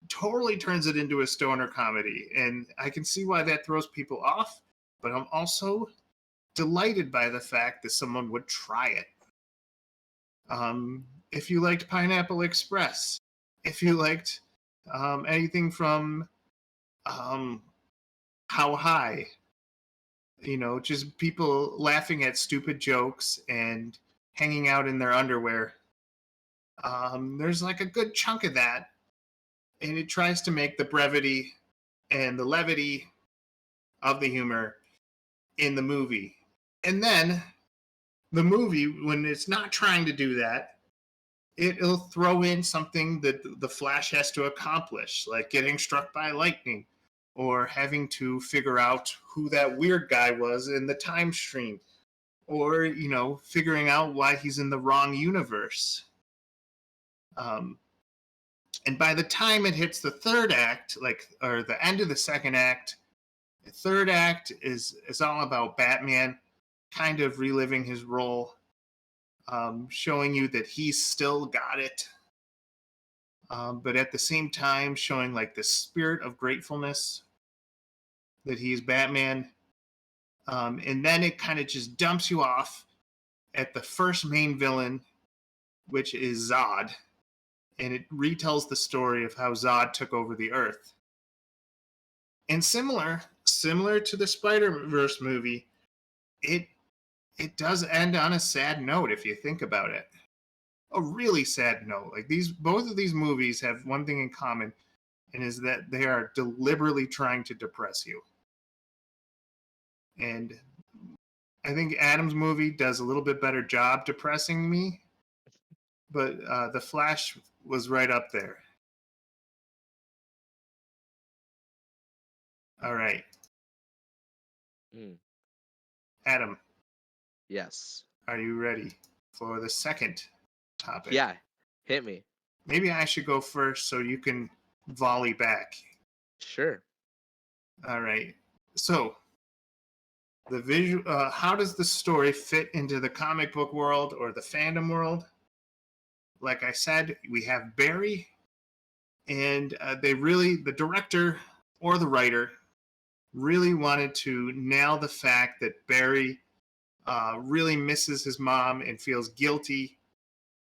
totally turns it into a stoner comedy, and I can see why that throws people off, but I'm also delighted by the fact that someone would try it. If you liked Pineapple Express, if you liked anything from How High, just people laughing at stupid jokes and hanging out in their underwear, there's like a good chunk of that, and it tries to make the brevity and the levity of the humor in the movie. And then the movie, when it's not trying to do that, it'll throw in something that the Flash has to accomplish, like getting struck by lightning or having to figure out who that weird guy was in the time stream, or, figuring out why he's in the wrong universe. And by the time it hits the third act, or the end of the second act, the third act is all about Batman kind of reliving his role, showing you that he's still got it, but at the same time showing like the spirit of gratefulness that he's Batman. And then it kind of just dumps you off at the first main villain, which is Zod. And it retells the story of how Zod took over the Earth. And similar to the Spider-Verse movie, it does end on a sad note if you think about it. A really sad note. Like both of these movies have one thing in common, and is that they are deliberately trying to depress you. And I think Adam's movie does a little bit better job depressing me, but The Flash was right up there. All right. Adam, Yes. are you ready for the second topic? Yeah. Hit me. Maybe I should go first so you can volley back. Sure. All right. So, the visual. How does the story fit into the comic book world or the fandom world? Like I said, we have Barry, and the director or the writer really wanted to nail the fact that Barry really misses his mom and feels guilty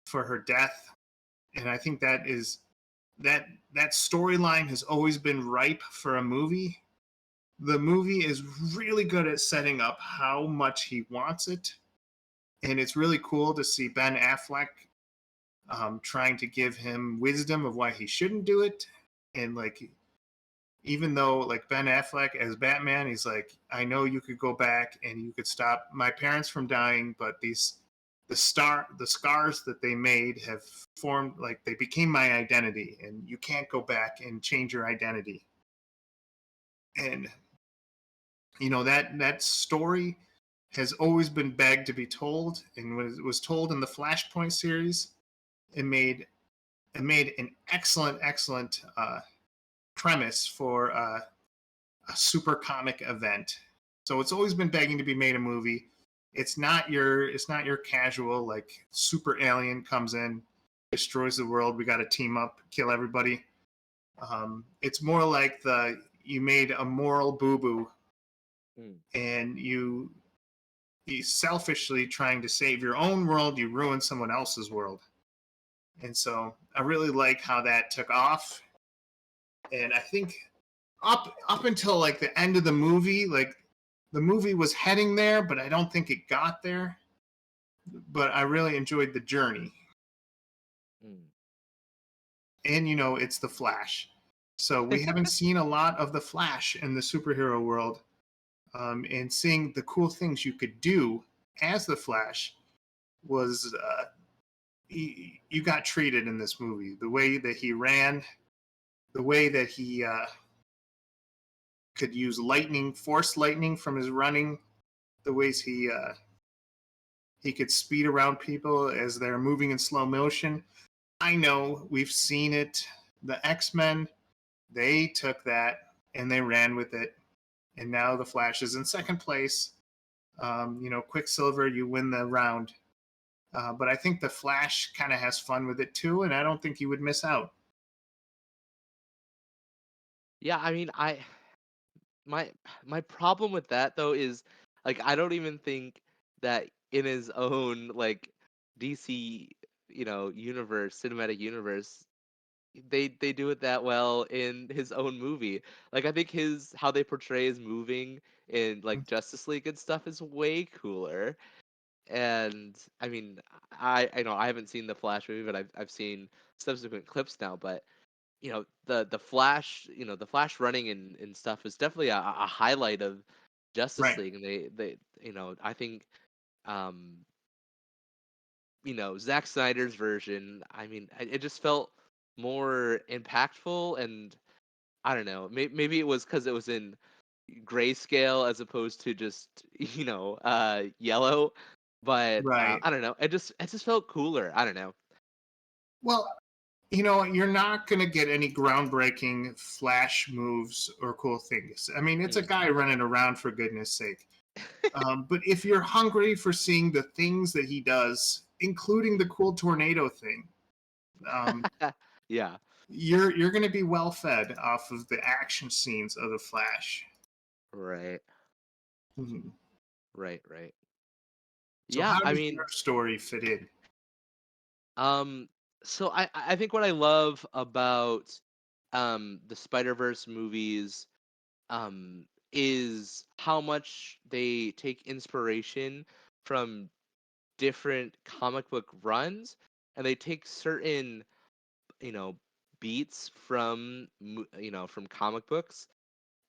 for her death. And I think that storyline has always been ripe for a movie. The movie is really good at setting up how much he wants it. And it's really cool to see Ben Affleck trying to give him wisdom of why he shouldn't do it. And like, even though like Ben Affleck as Batman, he's like, I know you could go back and you could stop my parents from dying, but the scars that they made have formed, like they became my identity, and you can't go back and change your identity. And you know, that story has always been begged to be told, and when it was told in the Flashpoint series, it made an excellent premise for a super comic event. So it's always been begging to be made a movie. It's not your casual like super alien comes in, destroys the world, we got to team up, kill everybody. It's more like you made a moral boo-boo, and you selfishly trying to save your own world, you ruin someone else's world. And so I really like how that took off. And I think up until like the end of the movie, like the movie was heading there, but I don't think it got there. But I really enjoyed the journey. And you know, it's the Flash. So we haven't seen a lot of the Flash in the superhero world. And seeing the cool things you could do as the Flash was you got treated in this movie. The way that he ran, the way that he could use force lightning from his running, the ways he could speed around people as they're moving in slow motion. I know we've seen it. The X-Men, they took that and they ran with it. And now the Flash is in second place. You know, Quicksilver, you win the round. But I think the Flash kind of has fun with it too, and I don't think you would miss out. Yeah, I mean, my problem with that though is like I don't even think that in his own like DC, universe, cinematic universe, they do it that well in his own movie. Like I think how they portray his moving in like Justice League and stuff is way cooler. And I mean, I know I haven't seen the Flash movie, but I've seen subsequent clips now. But the Flash, the Flash running and stuff is definitely a highlight of Justice Right. League. And they I think Zack Snyder's version, I mean, it just felt more impactful. And I don't know, maybe it was because it was in grayscale as opposed to just yellow. But Right. I don't know, it just felt cooler. I don't know. Well, you know, you're not going to get any groundbreaking Flash moves or cool things. I mean, it's a guy running around, for goodness sake. But if you're hungry for seeing the things that he does, including the cool tornado thing, Yeah. you're going to be well fed off of the action scenes of the Flash. Right. Mhm. Right. Right. So Yeah. how I does mean, your story fit in? um, so I think what I love about the Spider-Verse movies is how much they take inspiration from different comic book runs, and they take certain, you know, beats from from comic books,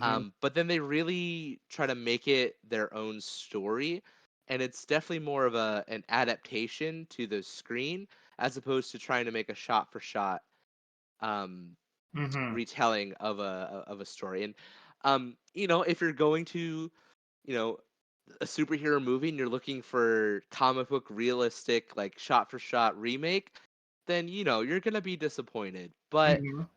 Mhm. but then they really try to make it their own story, and it's definitely more of an adaptation to the screen as opposed to trying to make a shot for shot um, Mhm. retelling of a story. And if you're going to, you know, a superhero movie and you're looking for comic book realistic like shot for shot remake, then you're gonna be disappointed. But Mhm.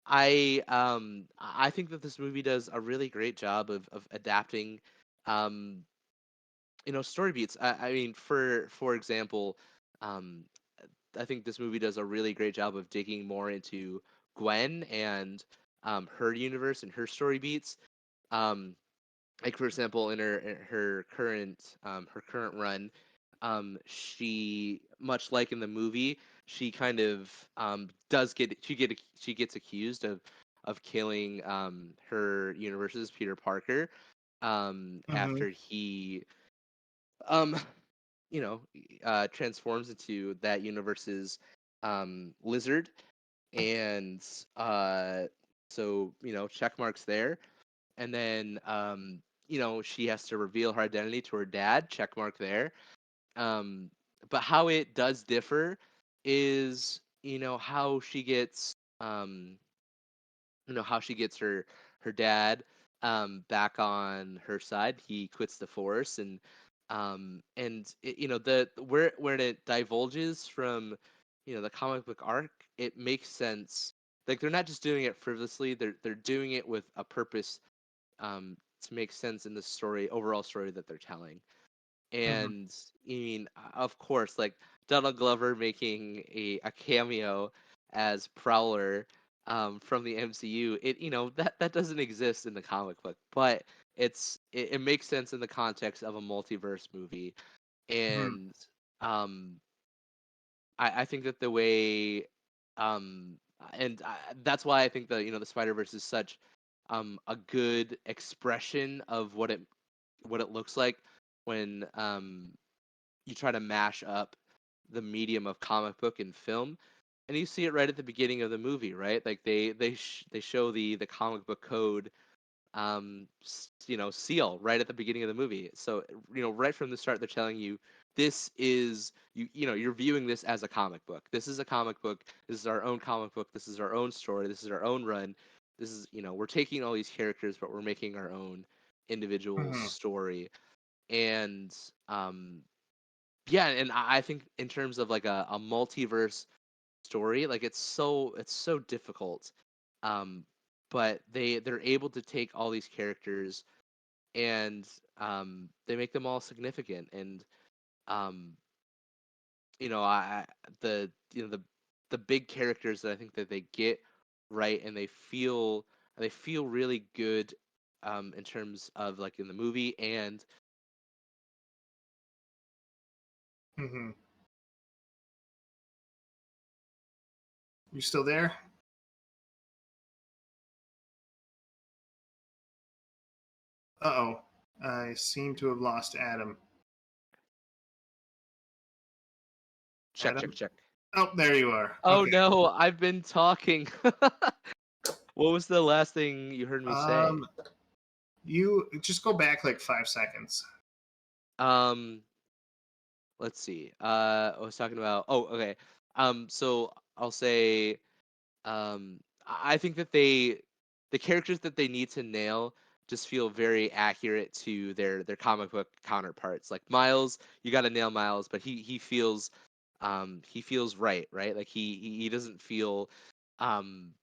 I think that this movie does a really great job of adapting um story beats. I mean, for example, um I think this movie does a really great job of digging more into Gwen and her universe and her story beats. Um, like for example, in her current run, she, much like in the movie, she kind of does get she gets accused of killing her universe's Peter Parker Mhm. after he um transforms into that universe's lizard, and so check marks there, and then she has to reveal her identity to her dad, check mark there. um but how it does differ is how she gets her dad back on her side. He quits the force, and the where it divulges from the comic book arc, it makes sense. Like, they're not just doing it frivolously, they're doing it with a purpose, to make sense in the overall story that they're telling. Mhm. And I mean, of course, like Donald Glover making a cameo as Prowler from the MCU, that doesn't exist in the comic book, but it makes sense in the context of a multiverse movie. Mhm. And um, I think that the way, um, and that's why I think the Spider Verse is such a good expression of what it looks like when you try to mash up the medium of comic book and film, and you see it right at the beginning of the movie, right? Like they show the comic book code, seal right at the beginning of the movie. So right from the start, they're telling you this is you're viewing this as a comic book. This is a comic book. This is our own comic book. This is our own story. This is our own run. This is we're taking all these characters, but we're making our own individual Mhm. story. And yeah, and I think in terms of like a multiverse story, like it's so difficult, um but they're able to take all these characters, and they make them all significant. And um I the big characters that I think that they get right, and they feel really good in terms of like in the movie. And Mhm. You still there? Uh-oh. I seem to have lost Adam. check, check, Adam? check. Oh, there you are. Oh Okay. no, I've been talking. What was the last thing you heard me say? Um, you just go back like 5 seconds. Um, let's see. I was talking about. Oh, okay. So I'll say. I think that the characters that they need to nail just feel very accurate to their comic book counterparts. Like Miles, you got to nail Miles, but he feels right, right? Like he doesn't feel um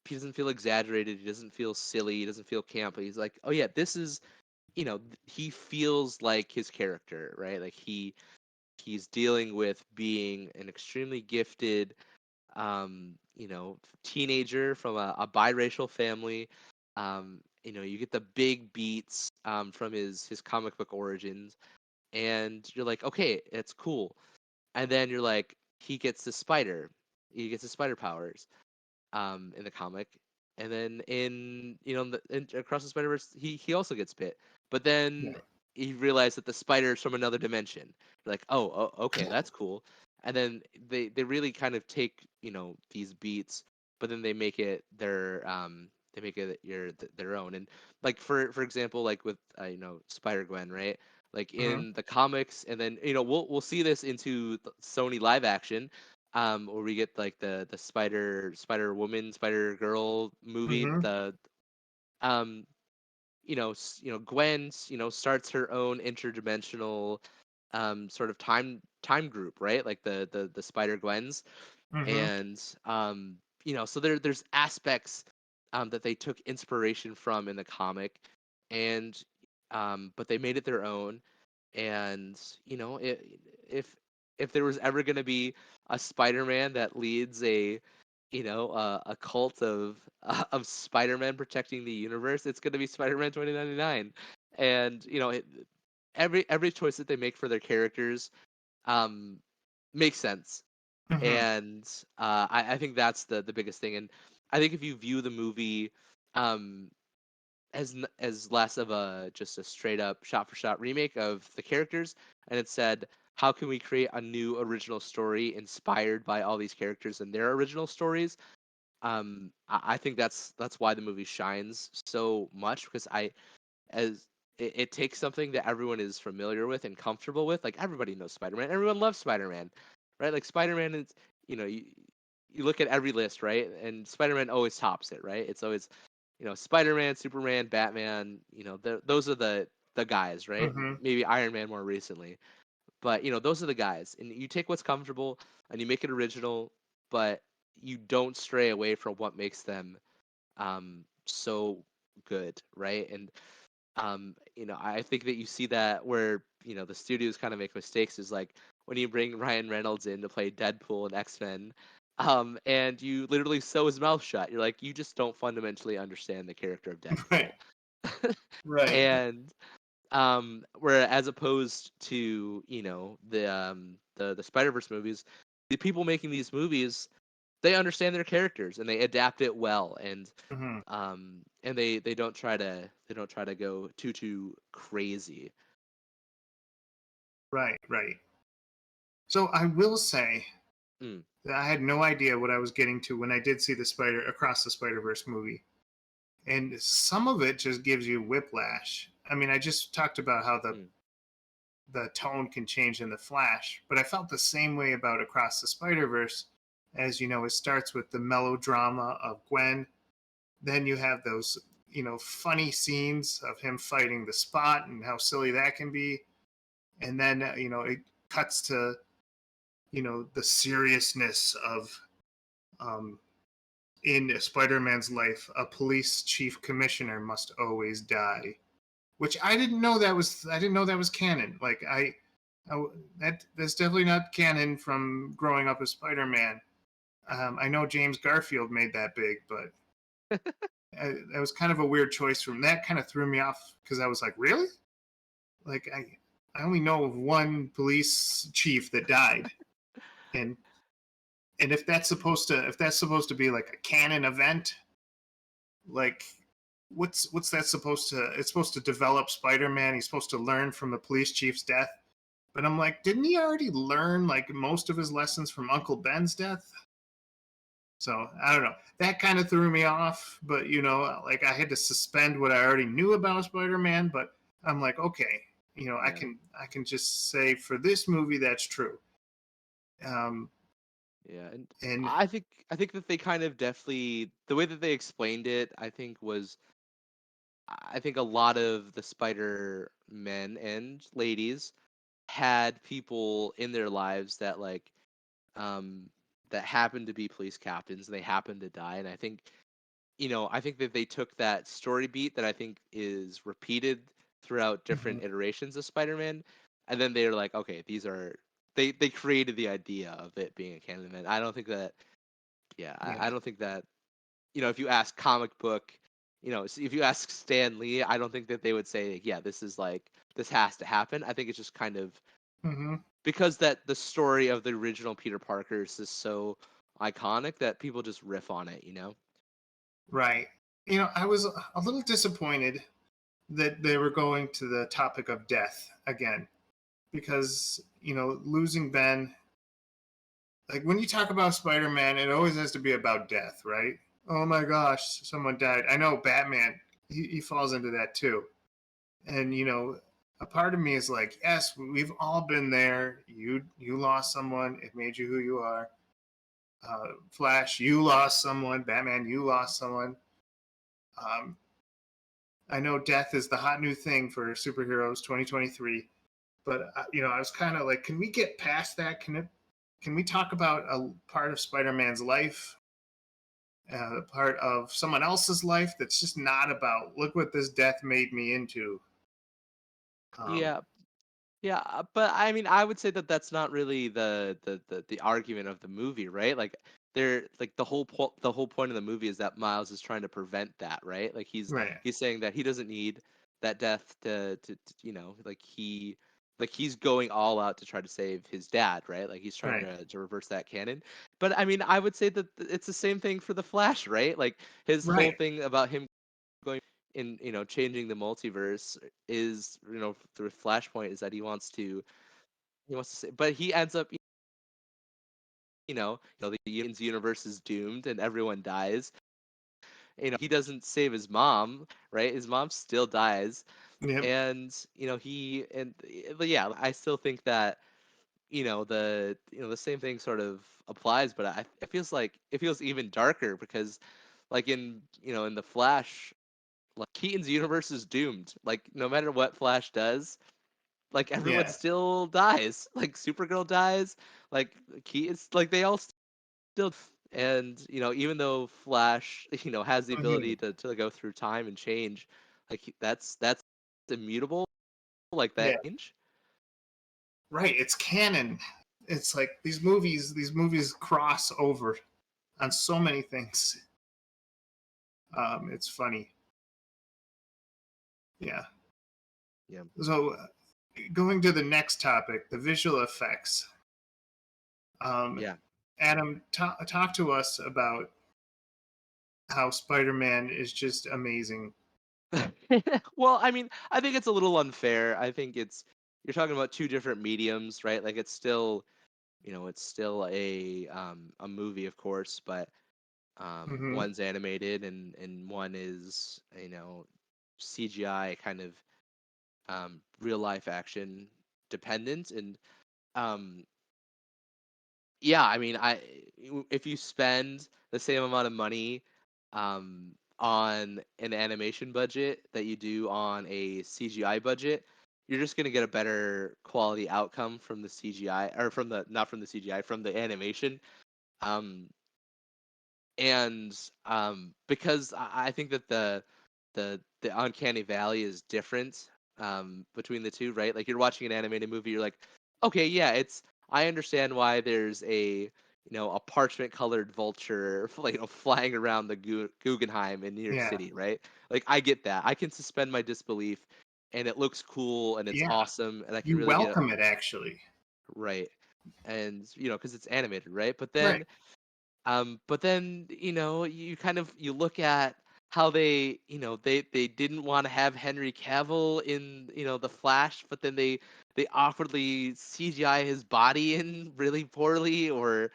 he doesn't feel exaggerated. He doesn't feel silly. He doesn't feel camp. He's like, oh yeah, this is he feels like his character, right? Like he's dealing with being an extremely gifted teenager from a biracial family, you get the big beats from his comic book origins, and you're like, okay, it's cool. And then you're like, he gets the spider powers in the comic, and then in Across the Spider Verse, he also gets bit, but then Yeah. he realized that the spider's from another dimension. You're like, oh, okay, that's cool. And then they really kind of take these beats, but then they make it their own. And like for example, like with Spider Gwen, right? Like Hmm. in the comics, and then we'll see this into the Sony live action, where we get like the Spider Woman, Spider Girl movie. Hmm. The um Gwen starts her own interdimensional sort of time group, right? Like the Spider Gwens. Hmm. And so there's aspects that they took inspiration from in the comic, and but they made it their own. And if there was ever going to be a Spider-Man that leads a cult of Spider-Man protecting the universe, it's going to be Spider-Man 2099. And every choice that they make for their characters um makes sense. Hmm. And I think that's the biggest thing. And I think if you view the movie um as less of a just a straight up shot for shot remake of the characters, and it said, how can we create a new original story inspired by all these characters and their original stories? I think that's why the movie shines so much, because as it takes something that everyone is familiar with and comfortable with. Like, everybody knows Spider-Man, everyone loves Spider-Man, right? Like, Spider-Man is, you look at every list, right? And Spider-Man always tops it, right? It's always Spider-Man, Superman, Batman. Those are the guys, right? Hmm. Maybe Iron Man more recently, but those are the guys. And you take what's comfortable and you make it original, but you don't stray away from what makes them so good, right? And I think that you see that where the studios kind of make mistakes is like when you bring Ryan Reynolds in to play Deadpool and X-Men, and you literally sew his mouth shut. You're like, you just don't fundamentally understand the character of Right. Deadpool. Right. And where, as opposed to the Spider-Verse movies, the people making these movies, they understand their characters and they adapt it well. Hmm. And they don't try to go too crazy. Right. Right. So I will say Mm, that I had no idea what I was getting to when I did see the Across the Spider Verse movie, and some of it just gives you whiplash. I mean, I just talked about how mm, the tone can change in the Flash, but I felt the same way about Across the Spider Verse. As you know, it starts with the melodrama of Gwen. Then you have those funny scenes of him fighting the Spot and how silly that can be, and then it cuts to the seriousness of um, in Spider-Man's life, a police chief commissioner must always die, which I didn't know that was canon. Like that's definitely not canon from growing up as Spider-Man. I know James Garfield made that big, but that was kind of a weird choice from that. Kind of threw me off because I was like, really? Like I only know of one police chief that died, and if that's supposed to be like a canon event, like what's that supposed to? It's supposed to develop Spider-Man. He's supposed to learn from the police chief's death. But I'm like, didn't he already learn like most of his lessons from Uncle Ben's death? So I don't know. That kind of threw me off. But like I had to suspend what I already knew about Spider-Man. But I'm like, okay, yeah, I can just say for this movie that's true. Um, yeah. And and I think that they kind of definitely, the way that they explained it, I think a lot of the Spider men and ladies had people in their lives that um that happened to be police captains, and they happened to die. And I think that they took that story beat that I think is repeated throughout different mhm, iterations of Spider-Man, and then they're like, okay, they created the idea of it being a canon event. I don't think that, yeah, yeah, I don't think that, if you ask comic book if you ask Stan Lee, I don't think that they would say, yeah, this has to happen. I think it's just kind of Hmm. because that the story of the original Peter Parker's is so iconic that people just riff on it. Right. I was a little disappointed that they were going to the topic of death again because, losing Ben, like when you talk about Spider-Man, it always has to be about death, right? Oh my gosh, someone died. I know Batman, he falls into that too. And a part of me is like, yes, we've all been there. You lost someone, it made you who you are. Flash, you lost someone. Batman, you lost someone. Um, I know death is the hot new thing for superheroes 2023, but I was kind of like, can we get past that? Can we talk about a part of Spider-Man's life, a part of someone else's life that's just not about look what this death made me into? Um, Yeah, yeah, but I mean, I would say that that's not really the argument of the movie, right? Like like the whole point of the movie is that Miles is trying to prevent that, right? Like right, he's saying that he doesn't need that death like he's going all out to try to save his dad, right? Like he's trying right, to reverse that canon. But I mean, I would say that it's the same thing for the Flash, right? Like his whole right. thing about him going in changing the multiverse is through Flashpoint is that he wants to say, but he ends up the universe is doomed and everyone dies. He doesn't save his mom, right? His mom still dies, Yep. and but yeah, I still think that the same thing sort of applies, but it feels like it feels even darker because like in the Flash, like Keaton's universe is doomed. Like no matter what Flash does, like everyone Yeah. still dies. Like Supergirl dies. Like Keaton's like they all still, and even though Flash has the Hmm. ability to go through time and change, like that's immutable. Like Yeah. that change. Right. It's canon. It's like these movies cross over on so many things. It's funny. Yeah. Yeah. So going to the next topic, the visual effects. Um, Yeah. Adam, talk to us about how Spider-Man is just amazing. Well, I mean, I think it's a little unfair. I think you're talking about two different mediums, right? Like it's still a movie, of course, but Hmm. one's animated and one is CGI kind of real life action dependent. And um yeah, I mean, if you spend the same amount of money on an animation budget that you do on a CGI budget, you're just gonna get a better quality outcome from the CGI, or from the not from the CGI, from the animation. Um, and because I think that the uncanny valley is different between the two, right? Like you're watching an animated movie, you're like, okay, yeah, I understand why there's a parchment colored vulture flying around the Guggenheim in New York Yeah. City, right? Like I get that. I can suspend my disbelief, and it looks cool and it's Yeah. awesome, and I can You really get welcome it actually. right. And because it's animated, right? Right. But then you kind of you look at how they didn't want to have Henry Cavill in the Flash, but then they awkwardly CGI his body in really poorly, or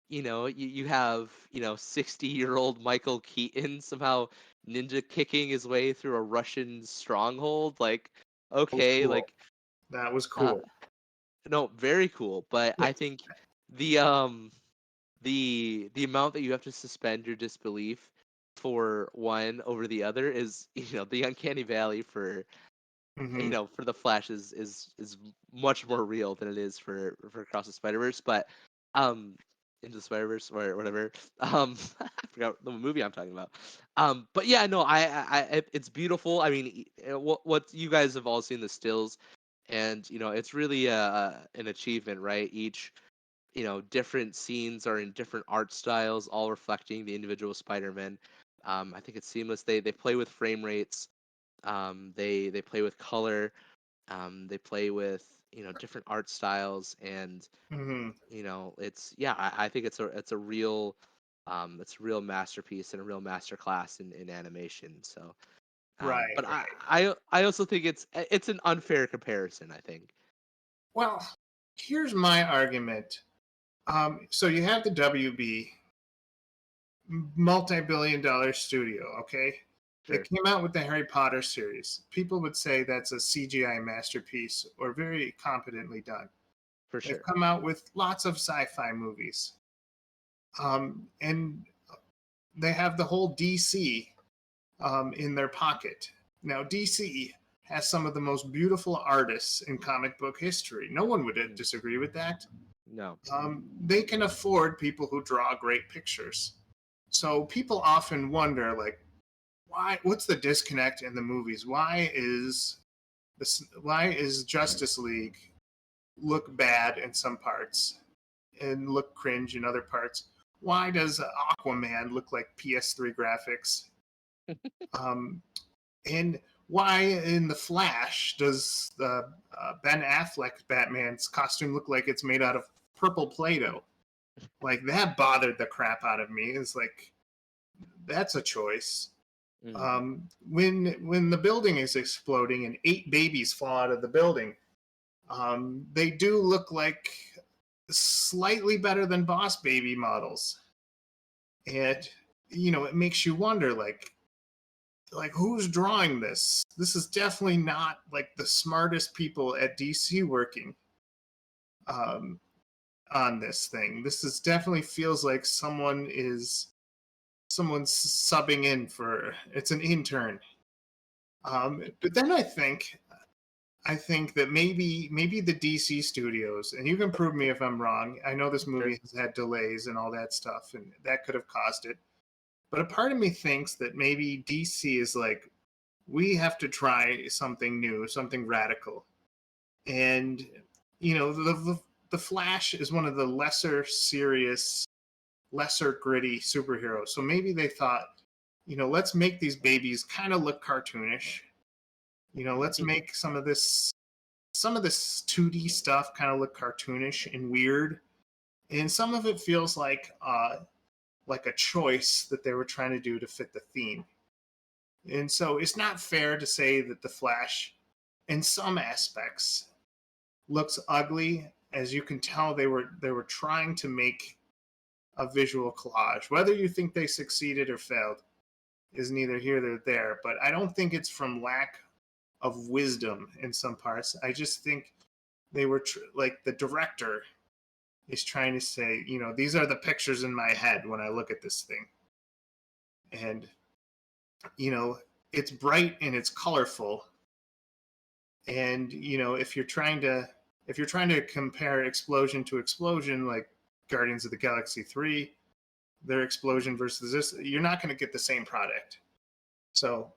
you have 60-year-old Michael Keaton somehow ninja kicking his way through a Russian stronghold. Like That was okay, cool. like That was uh, cool. no, very cool, but I Yes. think the the amount that you have to suspend your disbelief for one over the other is the uncanny valley for Hmm. for the Flash is much more real than it is for Across the Spider-Verse, but um into the Spider-Verse or whatever. I forgot the movie I'm talking about. But yeah, no, it's beautiful. I mean, what you guys have all seen the stills, and it's really an achievement, right? Each different scenes are in different art styles, all reflecting the individual Spider-Man. I think it's seamless. They play with frame rates. They play with color. They play with different art styles, and Hmm. it's yeah. I think it's a real it's a real masterpiece and a real masterclass in animation. So, Right, but right. I also think it's an unfair comparison. I think. Well, here's my argument. So you have the WB, multi-billion-dollar studio, okay? They Sure, came out with the Harry Potter series. People would say that's a CGI masterpiece or very competently done. for They've sure. come out with lots of sci-fi movies. And they have the whole DC in their pocket. Now, DC has some of the most beautiful artists in comic book history. No one would Mhm. disagree with that. No. They can afford people who draw great pictures. So people often wonder, like, why? What's the disconnect in the movies? Why is Justice League look bad in some parts and look cringe in other parts? Why does Aquaman look like PS3 graphics? Um, and why in the Flash does the Ben Affleck Batman's costume look like it's made out of purple Play-Doh? Like that bothered the crap out of me. It's like that's a choice. Hmm. When the building is exploding and 8 babies fall out of the building, they do look like slightly better than Boss Baby models, and it makes you wonder, like who's drawing this? This is definitely not like the smartest people at DC working um, on this thing. This is definitely feels like someone's subbing in for it's an intern. But then I think that maybe the DC studios, and you can prove me if I'm wrong. I know this Sure. movie has had delays and all that stuff, and that could have caused it. But a part of me thinks that maybe DC is like, we have to try something new, something radical. And the Flash is one of the lesser serious, lesser gritty superheroes. So maybe they thought, let's make these babies kind of look cartoonish. Let's make some of this 2D stuff kind of look cartoonish and weird, and some of it feels like a choice that they were trying to do to fit the theme. And so it's not fair to say that the Flash, in some aspects, looks ugly. As you can tell, they were trying to make a visual collage. Whether you think they succeeded or failed is neither here nor there. But I don't think it's from lack of wisdom in some parts. I just think they were like the director is trying to say, these are the pictures in my head when I look at this thing. And, you know, it's bright and it's colorful. And, if you're trying to compare explosion to explosion, like Guardians of the Galaxy 3, their explosion versus this, you're not going to get the same product. So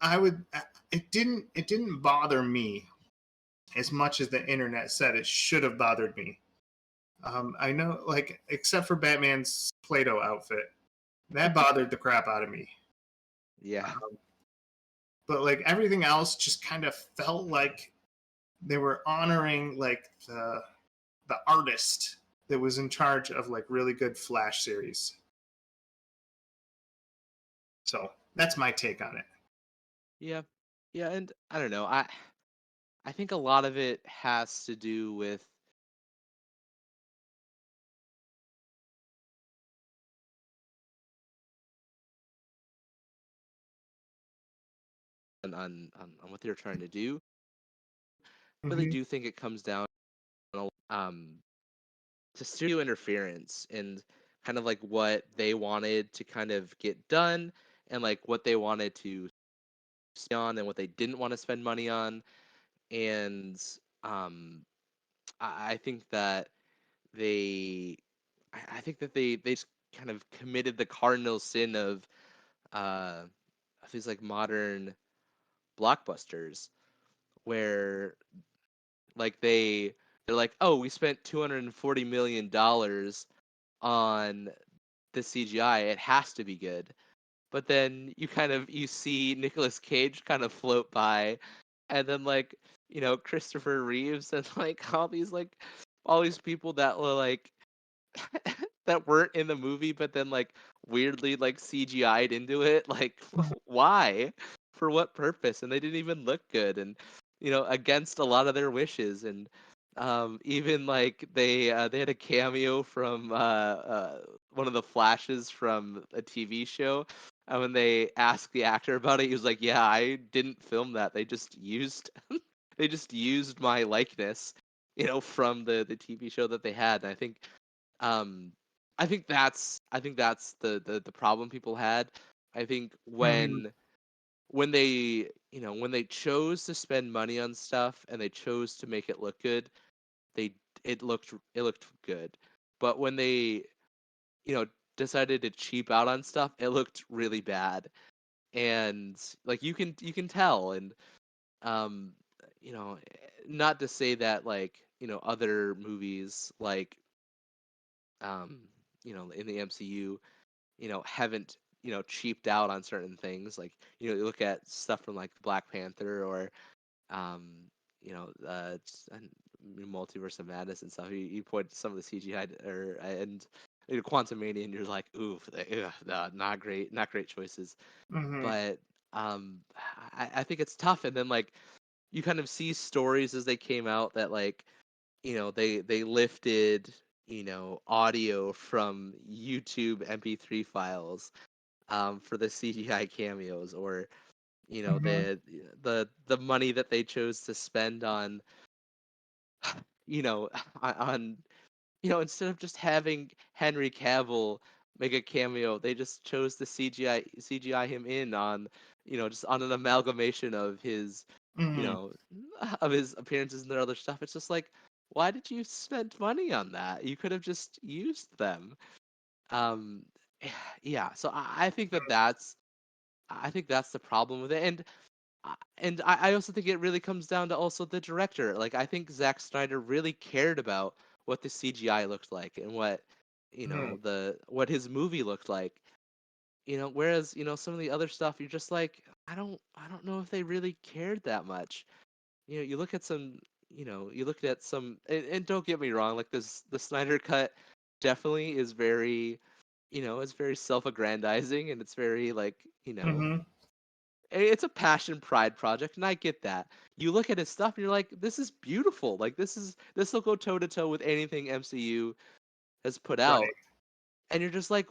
I would, it didn't bother me as much as the internet said it should have bothered me. I know, like, except for Batman's Play-Doh outfit, that bothered the crap out of me. Yeah. Um, but like everything else, just kind of felt like they were honoring like the artist that was in charge of like really good Flash series. So that's my take on it. Yeah. Yeah, and I don't know. I think a lot of it has to do with on what they're trying to do. I really Hmm. do think it comes down to studio interference and kind of like what they wanted to kind of get done and like what they wanted to see on and what they didn't want to spend money on. And um I think that they I think that they just kind of committed the cardinal sin uh of these like modern blockbusters where like they're like, oh, we spent $240 million on the CGI, it has to be good. but then you see Nicolas Cage kind of float by, and then like Christopher Reeves and like all these people that were like that weren't in the movie, but then like weirdly like CGI'd into it. Like, why? For what purpose? And they didn't even look good, and against a lot of their wishes. And even like they had a cameo from one of the flashes from a TV show. And when they asked the actor about it, he was like, "Yeah, I didn't film that. They just used they just used my likeness, from the TV show that they had." And um, I think that's the problem people had. I think Mhm. when they when they chose to spend money on stuff and they chose to make it look good, they it looked good. But when they you know decided to cheap out on stuff, it looked really bad. And like you can tell. And um you know not to say that like other movies like um in the MCU haven't cheaped out on certain things. Like you look at stuff from like Black Panther or um Multiverse of Madness and stuff. You point to some of the CGI or and Quantum Mania, and you're like, ooh, no, not great choices. Mhm. But um I think it's tough. And then like you kind of see stories as they came out that like they lifted audio from YouTube MP3 files for the CGI cameos. Or Mhm. the money that they chose to spend on you know on instead of just having Henry Cavill make a cameo, they just chose to CGI him in on just on an amalgamation of his you Mhm. know of his appearances and their other stuff. It's just like, why did you spend money on that? You could have just used them. um yeah, so I think that's the problem with it. And I also think it really comes down to also the director. Like, I think Zack Snyder really cared about what the CGI looked like and Mhm. what his movie looked like. Whereas some of the other stuff, you're just like, I don't know if they really cared that much. You look at some, you look at some, and don't get me wrong, like the Snyder cut definitely is very, it's very self-aggrandizing, and it's very like, Mhm. it's a passion pride project, and I get that. You look at his stuff and you're like, this is beautiful. Like, this will go toe to toe with anything MCU has put out. Right. And you're just like,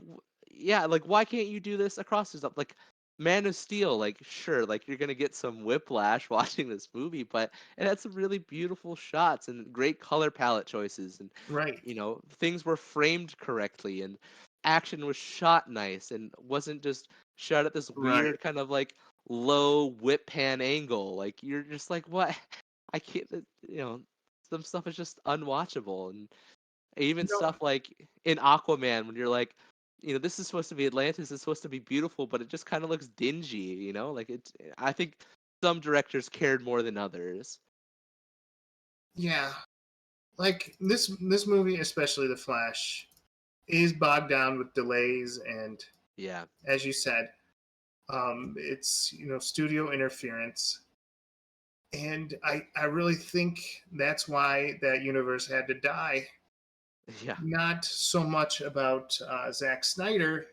yeah, like, why can't you do this across the stuff? Like Man of Steel, like, sure, like, you're gonna get some whiplash watching this movie, but it had some really beautiful shots and great color palette choices. And Right. things were framed correctly, and action was shot nice and wasn't just shot at this Right. weird kind of like low whip pan angle. Like, you're just like, what? I can't. Some stuff is just unwatchable. And even You know, stuff like in Aquaman, when you're like, this is supposed to be Atlantis, it's supposed to be beautiful, but it just kind of looks dingy. Like, I think some directors cared more than others. yeah. Like this movie, especially The Flash, is bogged down with delays and, Yeah. as you said, it's studio interference. And I really think that's why that universe had to die. Yeah. Not so much about Zack Snyder,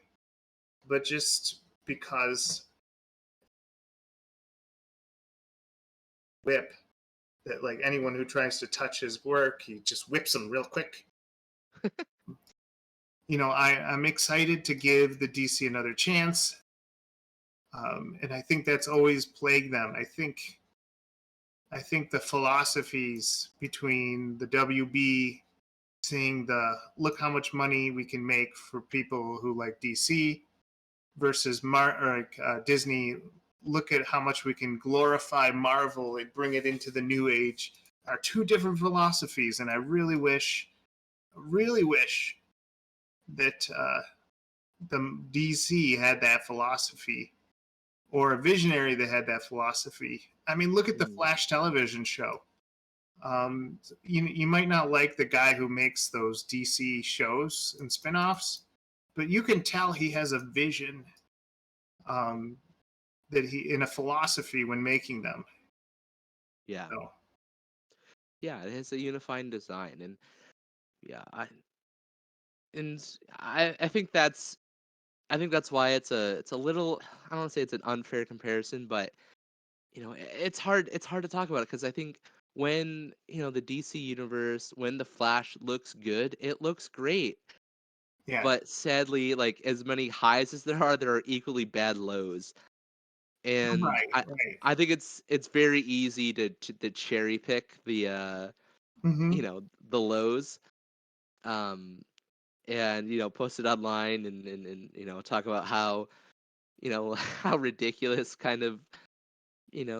but just because whip that, like, anyone who tries to touch his work, he just whips them real quick. I'm excited to give the DC another chance, and I think that's always plagued them. I think the philosophies between the WB seeing the look how much money we can make for people who like DC versus Disney, look at how much we can glorify Marvel and bring it into the new age, are two different philosophies. And I really wish that the DC had that philosophy, or a visionary that had that philosophy. I mean, look at the Mm. Flash television show. You might not like the guy who makes those DC shows and spinoffs, but you can tell he has a vision um, that he in a philosophy when making them. Yeah. So Yeah, it has a unifying design, and yeah, I think that's why it's a little, I don't want to say it's an unfair comparison, but it's hard to talk about it because I think when the DC universe, when the Flash looks good, it looks great. yeah, But sadly, like as many highs as there are equally bad lows. And right, right. I think it's very easy to cherry pick Hmm. the lows, um and post it online and talk about how how ridiculous kind of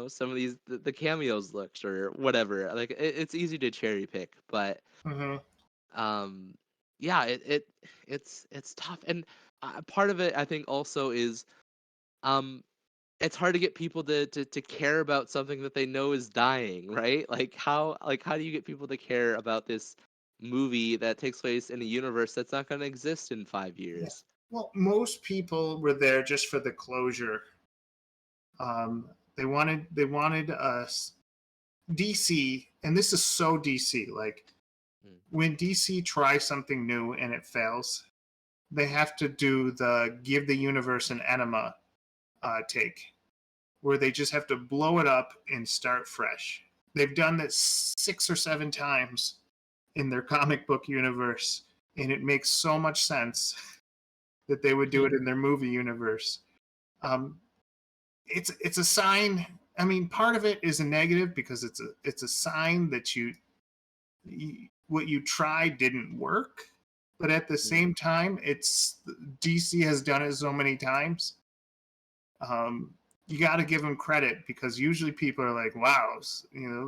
some of the cameos looks or whatever. Like it's easy to cherry pick, but Hmm. um yeah, it's tough. And part of it I think also is um it's hard to get people to care about something that they know is dying, right? Like how do you get people to care about this movie that takes place in a universe that's not going to exist in 5 Yeah. years? Well, most people were there just for the closure. They wanted us DC, and this is so DC. Like Mm. when DC tries something new and it fails, they have to do the give the universe an enema take, where they just have to blow it up and start fresh. They've done this 6 or 7 times in their comic book universe, and it makes so much sense that they would do it in their movie universe. Um, it's a sign. I mean, part of it is a negative because it's a sign that what you tried didn't work, but at the Mm. same time, it's DC has done it so many times. Um, you got to give them credit because usually people are like, "Wow,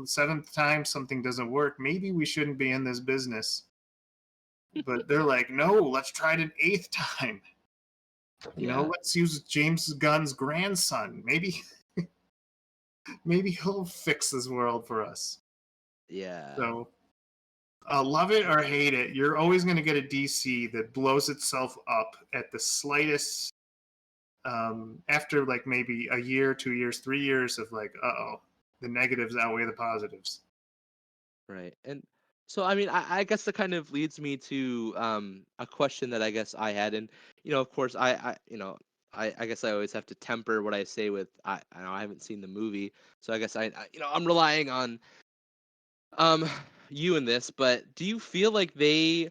seventh time something doesn't work. Maybe we shouldn't be in this business." But they're like, "No, let's try it an eighth time. Yeah. Let's use James Gunn's grandson. Maybe he'll fix this world for us." Yeah. So, love it or hate it, you're always going to get a DC that blows itself up at the slightest. After like maybe a year, 2 years, 3 years of like, oh, the negatives outweigh the positives. Right. And so, I mean, I guess that kind of leads me to a question that I guess I had. And, of course, I guess I always have to temper what I say with, I know I haven't seen the movie. So I guess I'm relying on um, you in this. But do you feel like they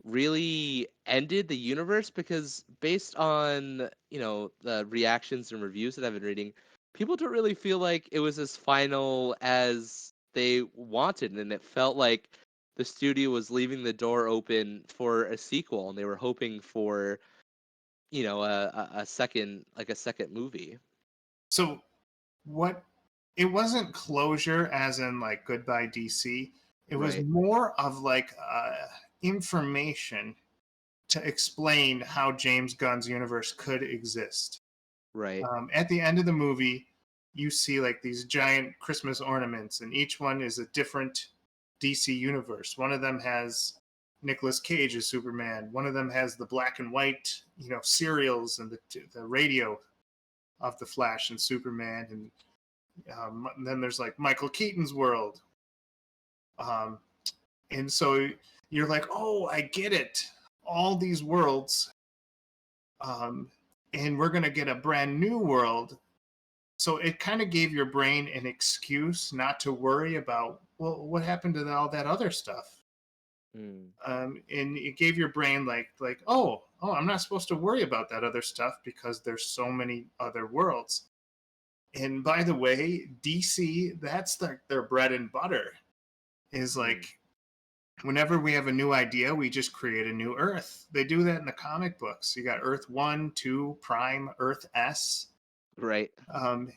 really ended the universe? Because based on, the reactions and reviews that I've been reading, people don't really feel like it was as final as they wanted, and it felt like the studio was leaving the door open for a sequel, and they were hoping for, a second, like a second movie. So, what it wasn't closure as in like goodbye DC. It was Right, more of like information to explain how James Gunn's universe could exist. right. At the end of the movie, you see like these giant Christmas ornaments, and each one is a different DC universe. One of them has Nicolas Cage as Superman. One of them has the black and white, serials and the radio of the Flash and Superman, and then there's like Michael Keaton's world. Um, and so you're like, oh, I get it. All these worlds, um, and we're gonna get a brand new world. So it kind of gave your brain an excuse not to worry about, well, what happened to all that other stuff. Mm, And it gave your brain like oh, I'm not supposed to worry about that other stuff because there's so many other worlds. And by the way, DC, that's their bread and butter. Is mm. like whenever we have a new idea, we just create a new Earth. They do that in the comic books. You got Earth 1, 2, Prime, Earth S. Right. Um,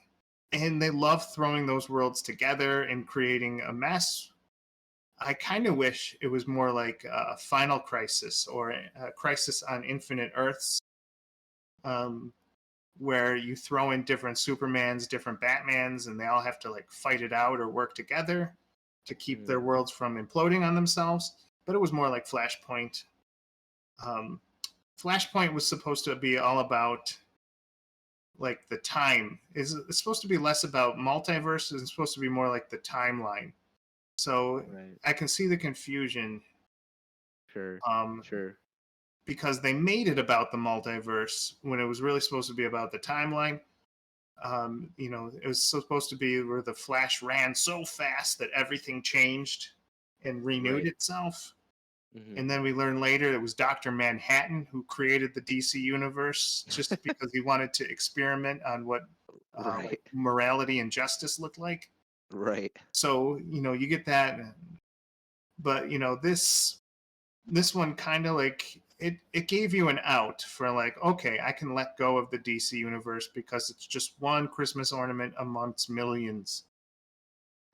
and they love throwing those worlds together and creating a mess. I kind of wish it was more like Final Crisis or Crisis on Infinite Earths, um, where you throw in different Supermans, different Batmans, and they all have to like fight it out or work together to keep their Mm, worlds from imploding on themselves. But it was more like Flashpoint. Um, Flashpoint was supposed to be all about like the time is it's supposed to be less about multiverses and supposed to be more like the timeline. So Right. I can see the confusion Sure. um, Sure. because they made it about the multiverse when it was really supposed to be about the timeline. It was supposed to be where the Flash ran so fast that everything changed and renewed Right. itself. Hmm. And then we learned later it was Dr. Manhattan who created the DC universe just because he wanted to experiment on what like Right. morality and justice looked like. Right. So, you get that. But, this one kind of like it gave you an out for like, okay, I can let go of the DC universe because it's just one Christmas ornament amongst millions.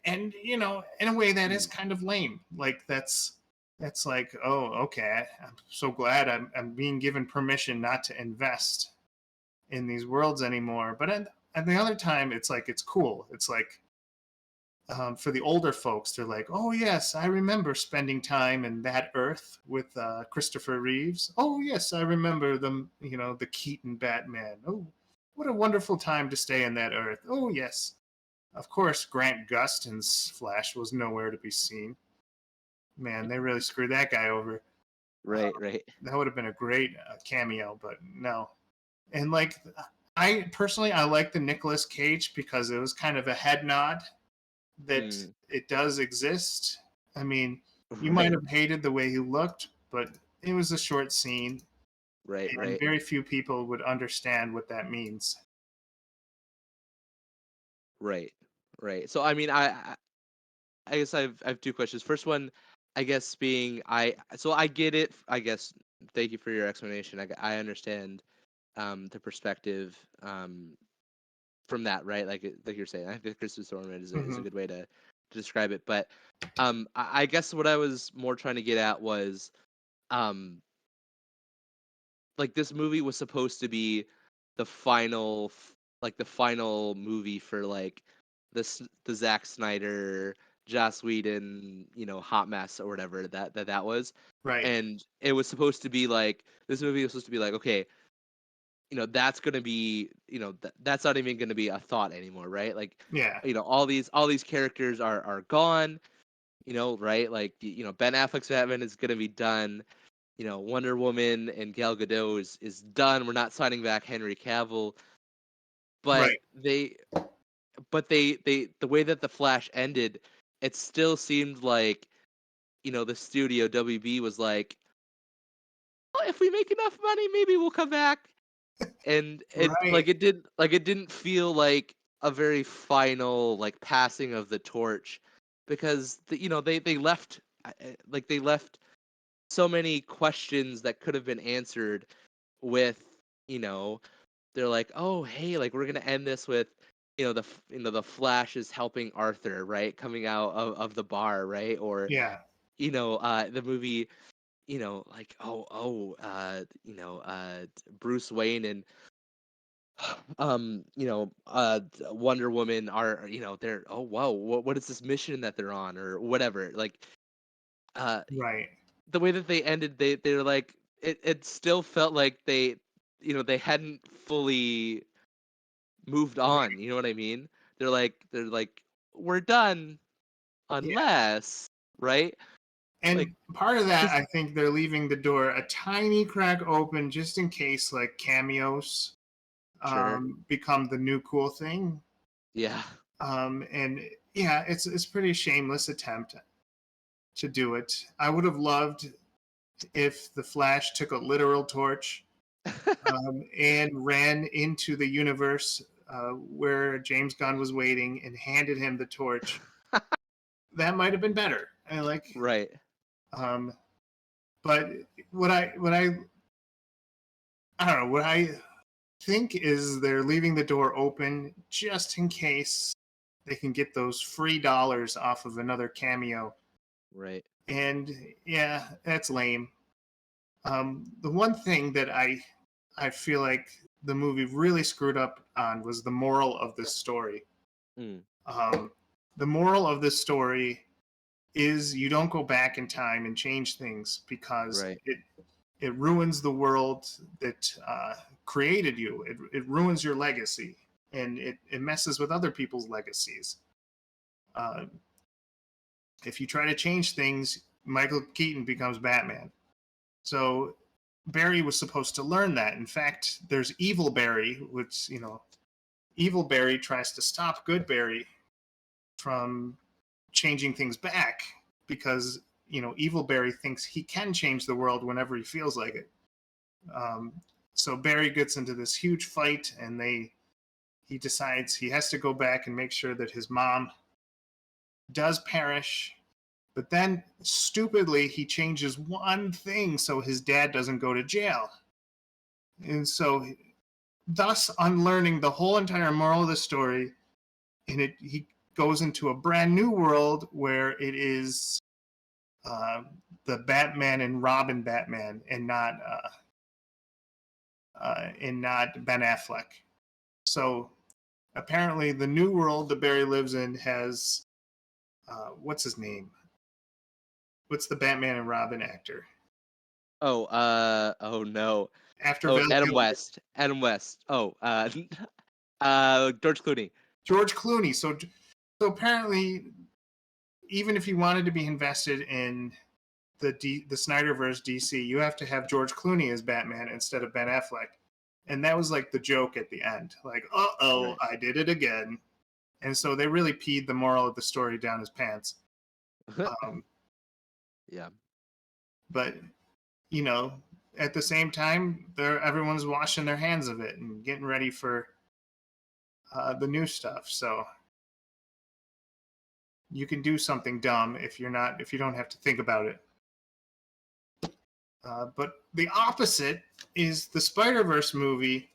And in a way that is Mm. kind of lame. Like that's like, oh, okay, I'm so glad I'm being given permission not to invest in these worlds anymore. But at the other time, it's like it's cool. It's like for the older folks, they're like, oh yes, I remember spending time in that Earth with Christopher Reeves. Oh yes, I remember the Keaton Batman. Oh, what a wonderful time to stay in that Earth. Oh yes, of course, Grant Gustin's Flash was nowhere to be seen. Man, they really screwed that guy over. Right. Right. That would have been a great cameo, but no. And like, I personally, I like the Nicolas Cage because it was kind of a head nod that Mm. it does exist. I mean, you might Right. have hated the way he looked, but it was a short scene, Right. and Right. very few people would understand what that means. Right. Right. So I mean, I guess I have two questions. First one, I guess being I get it. I guess thank you for your explanation. I understand the perspective from that, right? Like you're saying, I think Christmas ornament is a Hmm. good way to describe it. But I guess what I was more trying to get at was um like this movie was supposed to be the the final movie for like the Zack Snyder, Joss Whedon, hot mess or whatever that was, Right. and it was supposed to be like this movie was supposed to be like, okay, that's gonna be that's not even gonna be a thought anymore, right? Like, Yeah. all these characters are gone, right? Like, Ben Affleck's Batman is gonna be done. Wonder Woman and Gal Gadot is done. We're not signing back Henry Cavill, but Right. the way that the Flash ended, it still seemed like the studio WB was like, oh, if we make enough money, maybe we'll come back. And Right. it didn't feel like a very final like passing of the torch, because they left they left so many questions that could have been answered with, you know they're like, oh hey, like we're gonna end this with the Flash is helping Arthur, right, coming out of the bar, right, or Yeah. the movie, like, Bruce Wayne and Wonder Woman are, they're, oh wow, what is this mission that they're on, or whatever, like, uh Right. the way that they ended, they're like, it still felt like they hadn't fully moved on, you know what I mean? They're like, we're done, Yeah. unless, right, like, And part of that, because, I think they're leaving the door a tiny crack open just in case, like cameos sure, become the new cool thing. yeah. And yeah, it's pretty shameless attempt to do it. I would have loved if the Flash took a literal torch and ran into the universe where James Gunn was waiting and handed him the torch. That might have been better. I like, Right. um, but I don't know, what I think is they're leaving the door open just in case they can get those free dollars off of another cameo. Right. And yeah, that's lame. The one thing that I feel like the movie really screwed up on was the moral of this story. Mm. Um, the moral of this story is you don't go back in time and change things because Right. it ruins the world that created you. It ruins your legacy, and it messes with other people's legacies. Uh, if you try to change things, Michael Keaton becomes Batman. So Barry was supposed to learn that. In fact, there's Evil Barry, which, Evil Barry tries to stop Good Barry from changing things back because, Evil Barry thinks he can change the world whenever he feels like it. So Barry gets into this huge fight, and he decides he has to go back and make sure that his mom does perish. But then, stupidly, he changes one thing so his dad doesn't go to jail. And so, thus unlearning the whole entire moral of the story, and he goes into a brand new world where it is the Batman and Robin Batman, and not Ben Affleck. So apparently, the new world that Barry lives in has what's his name? What's the Batman and Robin actor? Oh no. After Oh, Val Adam Kilmer. West. Adam West. Oh, George Clooney. George Clooney. So apparently, even if you wanted to be invested in the Snyderverse DC, you have to have George Clooney as Batman instead of Ben Affleck. And that was like the joke at the end. Like, Right. I did it again. And so they really peed the moral of the story down his pants. Yeah. But, at the same time, everyone's washing their hands of it and getting ready for the new stuff. So you can do something dumb if you don't have to think about it. But the opposite is the Spider-Verse movie,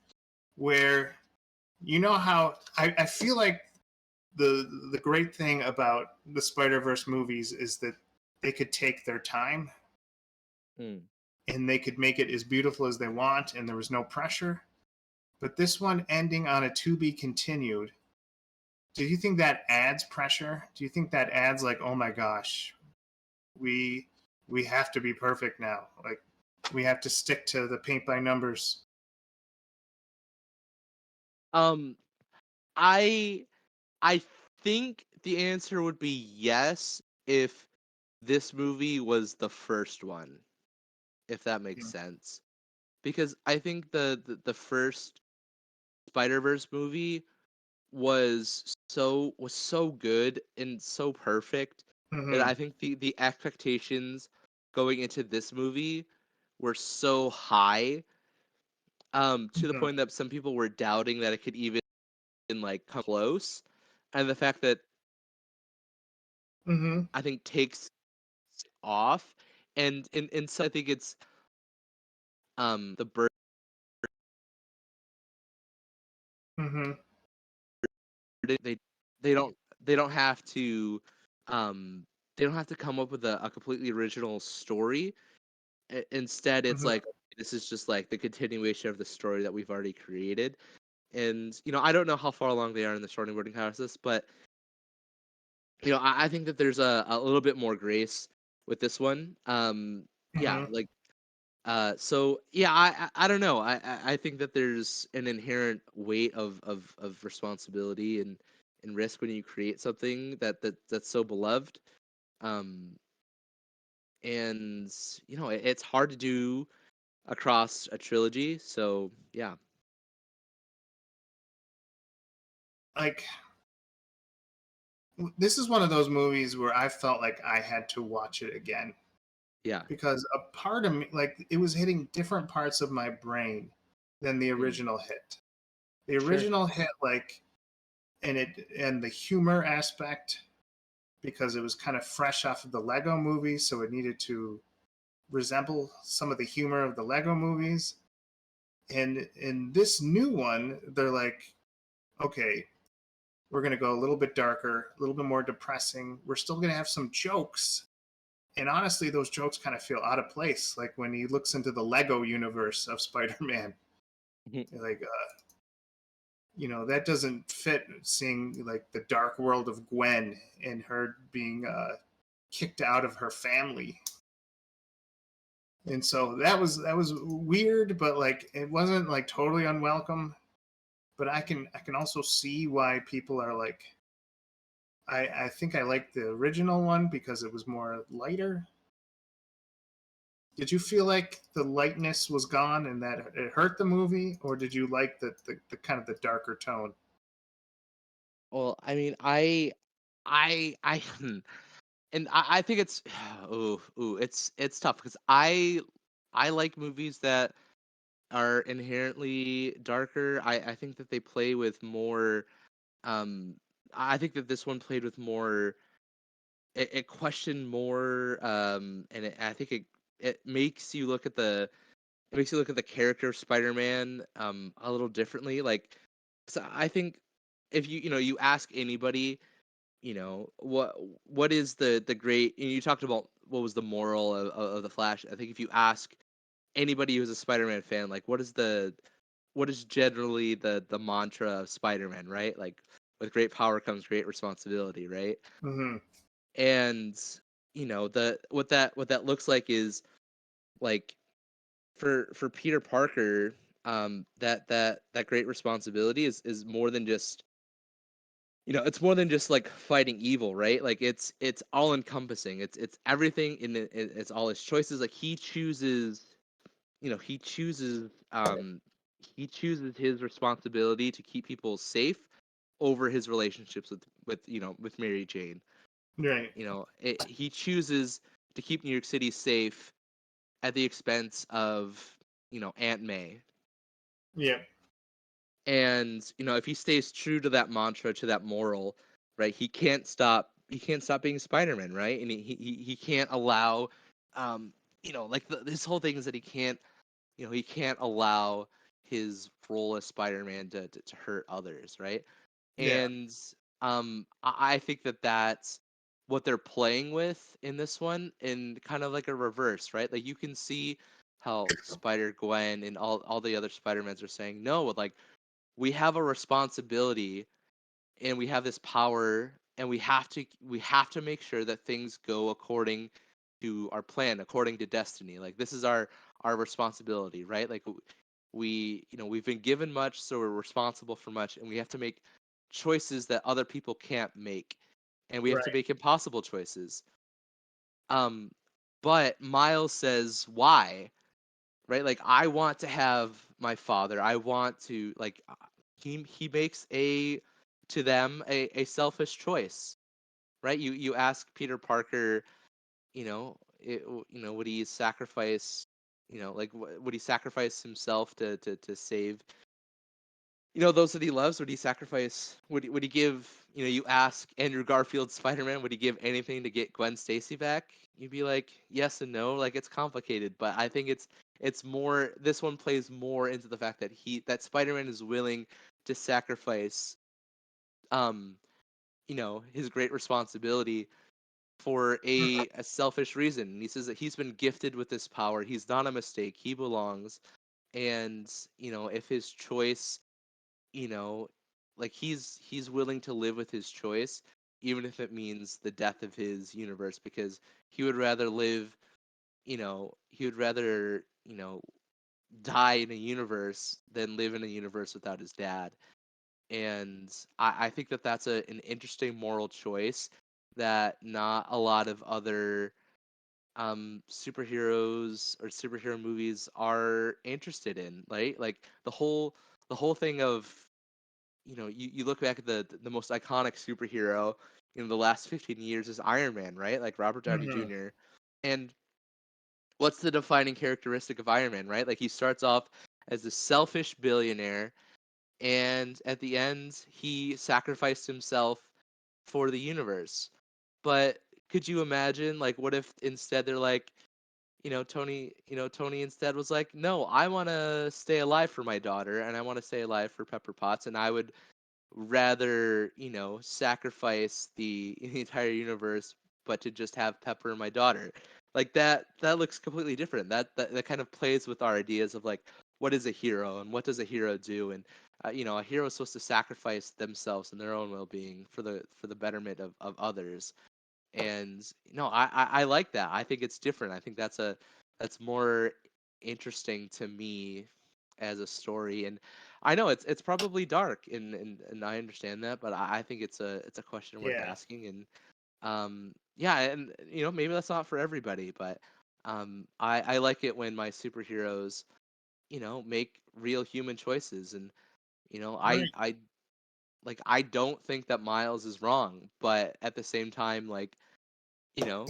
where how I feel like the great thing about the Spider-Verse movies is that they could take their time and they could make it as beautiful as they want, and there was no pressure. But this one ending on a to be continued, do you think that adds pressure? Do you think that adds like, oh my gosh, we have to be perfect now? Like, we have to stick to the paint by numbers. I think the answer would be yes if this movie was the first one, if that makes sense. Because I think the first Spider-Verse movie was so good and so perfect that I think the expectations going into this movie were so high, to the point that some people were doubting that it could even like come close. And the fact that I think takes off, and so I think it's the bird they don't they don't have to they don't have to come up with a completely original story. Instead, it's like, this is just like the continuation of the story that we've already created. And I don't know how far along they are in the storyboarding process, but I think that there's a little bit more grace with this one. Yeah, like so yeah, I don't know. I think that there's an inherent weight of responsibility and risk when you create something that's so beloved. And it's hard to do across a trilogy. So yeah. Like, this is one of those movies where I felt like I had to watch it again. Yeah. Because a part of me, like, it was hitting different parts of my brain than the original hit. The original hit, like, and the humor aspect, because it was kind of fresh off of the Lego movie, so it needed to resemble some of the humor of the Lego movies. And in this new one, they're like, okay, we're going to go a little bit darker, a little bit more depressing. We're still going to have some jokes. And honestly, those jokes kind of feel out of place. Like when he looks into the Lego universe of Spider-Man, like, that doesn't fit, seeing like the dark world of Gwen and her being kicked out of her family. And so that was weird, but like it wasn't like totally unwelcome. But I can also see why people are like, I think I liked the original one because it was more lighter. Did you feel like the lightness was gone and that it hurt the movie, or did you like the kind of the darker tone? Well, I mean, I and I think it's it's tough because I like movies that are inherently darker. I think that they play with more. Um, I think that this one played with more. It questioned more. And I think it makes you look at the character of Spider-Man a little differently. Like, so I think if you ask anybody, what is the great, and you talked about what was the moral of the Flash. I think if you ask anybody who's a Spider-Man fan, like what is generally the mantra of Spider-Man, right? Like with great power comes great responsibility, right? Mm-hmm. And the what that looks like is like for Peter Parker, that great responsibility is more than just it's more than just like fighting evil, right? Like it's all encompassing. It's everything in it. It's all his choices. Like he chooses he chooses his responsibility to keep people safe over his relationships with Mary Jane. Right. He chooses to keep New York City safe at the expense of Aunt May. Yeah. And if he stays true to that mantra, to that moral, right, he can't stop being Spider-Man, right? And he can't allow like this whole thing is that he can't allow his role as Spider-Man to hurt others, right? Yeah. And I think that that's what they're playing with in this one, in kind of like a reverse, right? Like you can see how Spider Gwen and all the other Spider-Mans are saying no, like we have a responsibility and we have this power, and we have to make sure that things go according to our plan, according to destiny. Like this is our responsibility, right? Like we've been given much, so we're responsible for much, and we have to make choices that other people can't make, and we have to Right. make impossible choices. um but Miles says why, right? Like I want to have my father. I want to like he makes to them a selfish choice, right? You ask Peter Parker, would he sacrifice, like would he sacrifice himself to save those that he loves? Would he sacrifice? Would he give? You ask Andrew Garfield's Spider-Man, would he give anything to get Gwen Stacy back? You'd be like, yes and no. Like it's complicated, but I think it's more. This one plays more into the fact that Spider-Man is willing to sacrifice, um, his great responsibility for a selfish reason. And he says that he's been gifted with this power. He's not a mistake. He belongs. And if his choice, you know, like he's willing to live with his choice, even if it means the death of his universe, because he would rather live, he would rather, die in a universe than live in a universe without his dad. And I think that that's an interesting moral choice that not a lot of other superheroes or superhero movies are interested in, right? Like the whole thing of you look back at the most iconic superhero in the last 15 years is Iron Man, right? Like Robert Downey Mm-hmm. Jr. And what's the defining characteristic of Iron Man, right? Like he starts off as a selfish billionaire, and at the end he sacrificed himself for the universe. But could you imagine, like, what if instead they're like, Tony instead was like, no, I want to stay alive for my daughter, and I want to stay alive for Pepper Potts, and I would rather, sacrifice the entire universe, but to just have Pepper and my daughter. Like that looks completely different. That kind of plays with our ideas of like what is a hero and what does a hero do, and a hero is supposed to sacrifice themselves and their own well-being for the betterment of others. And I like that. I think it's different. I think that's that's more interesting to me as a story. And I know it's probably dark, and I understand that, but I think it's a question worth Yeah. asking. And yeah, and maybe that's not for everybody, but I like it when my superheroes make real human choices. And Right. I don't think that Miles is wrong, but at the same time, like,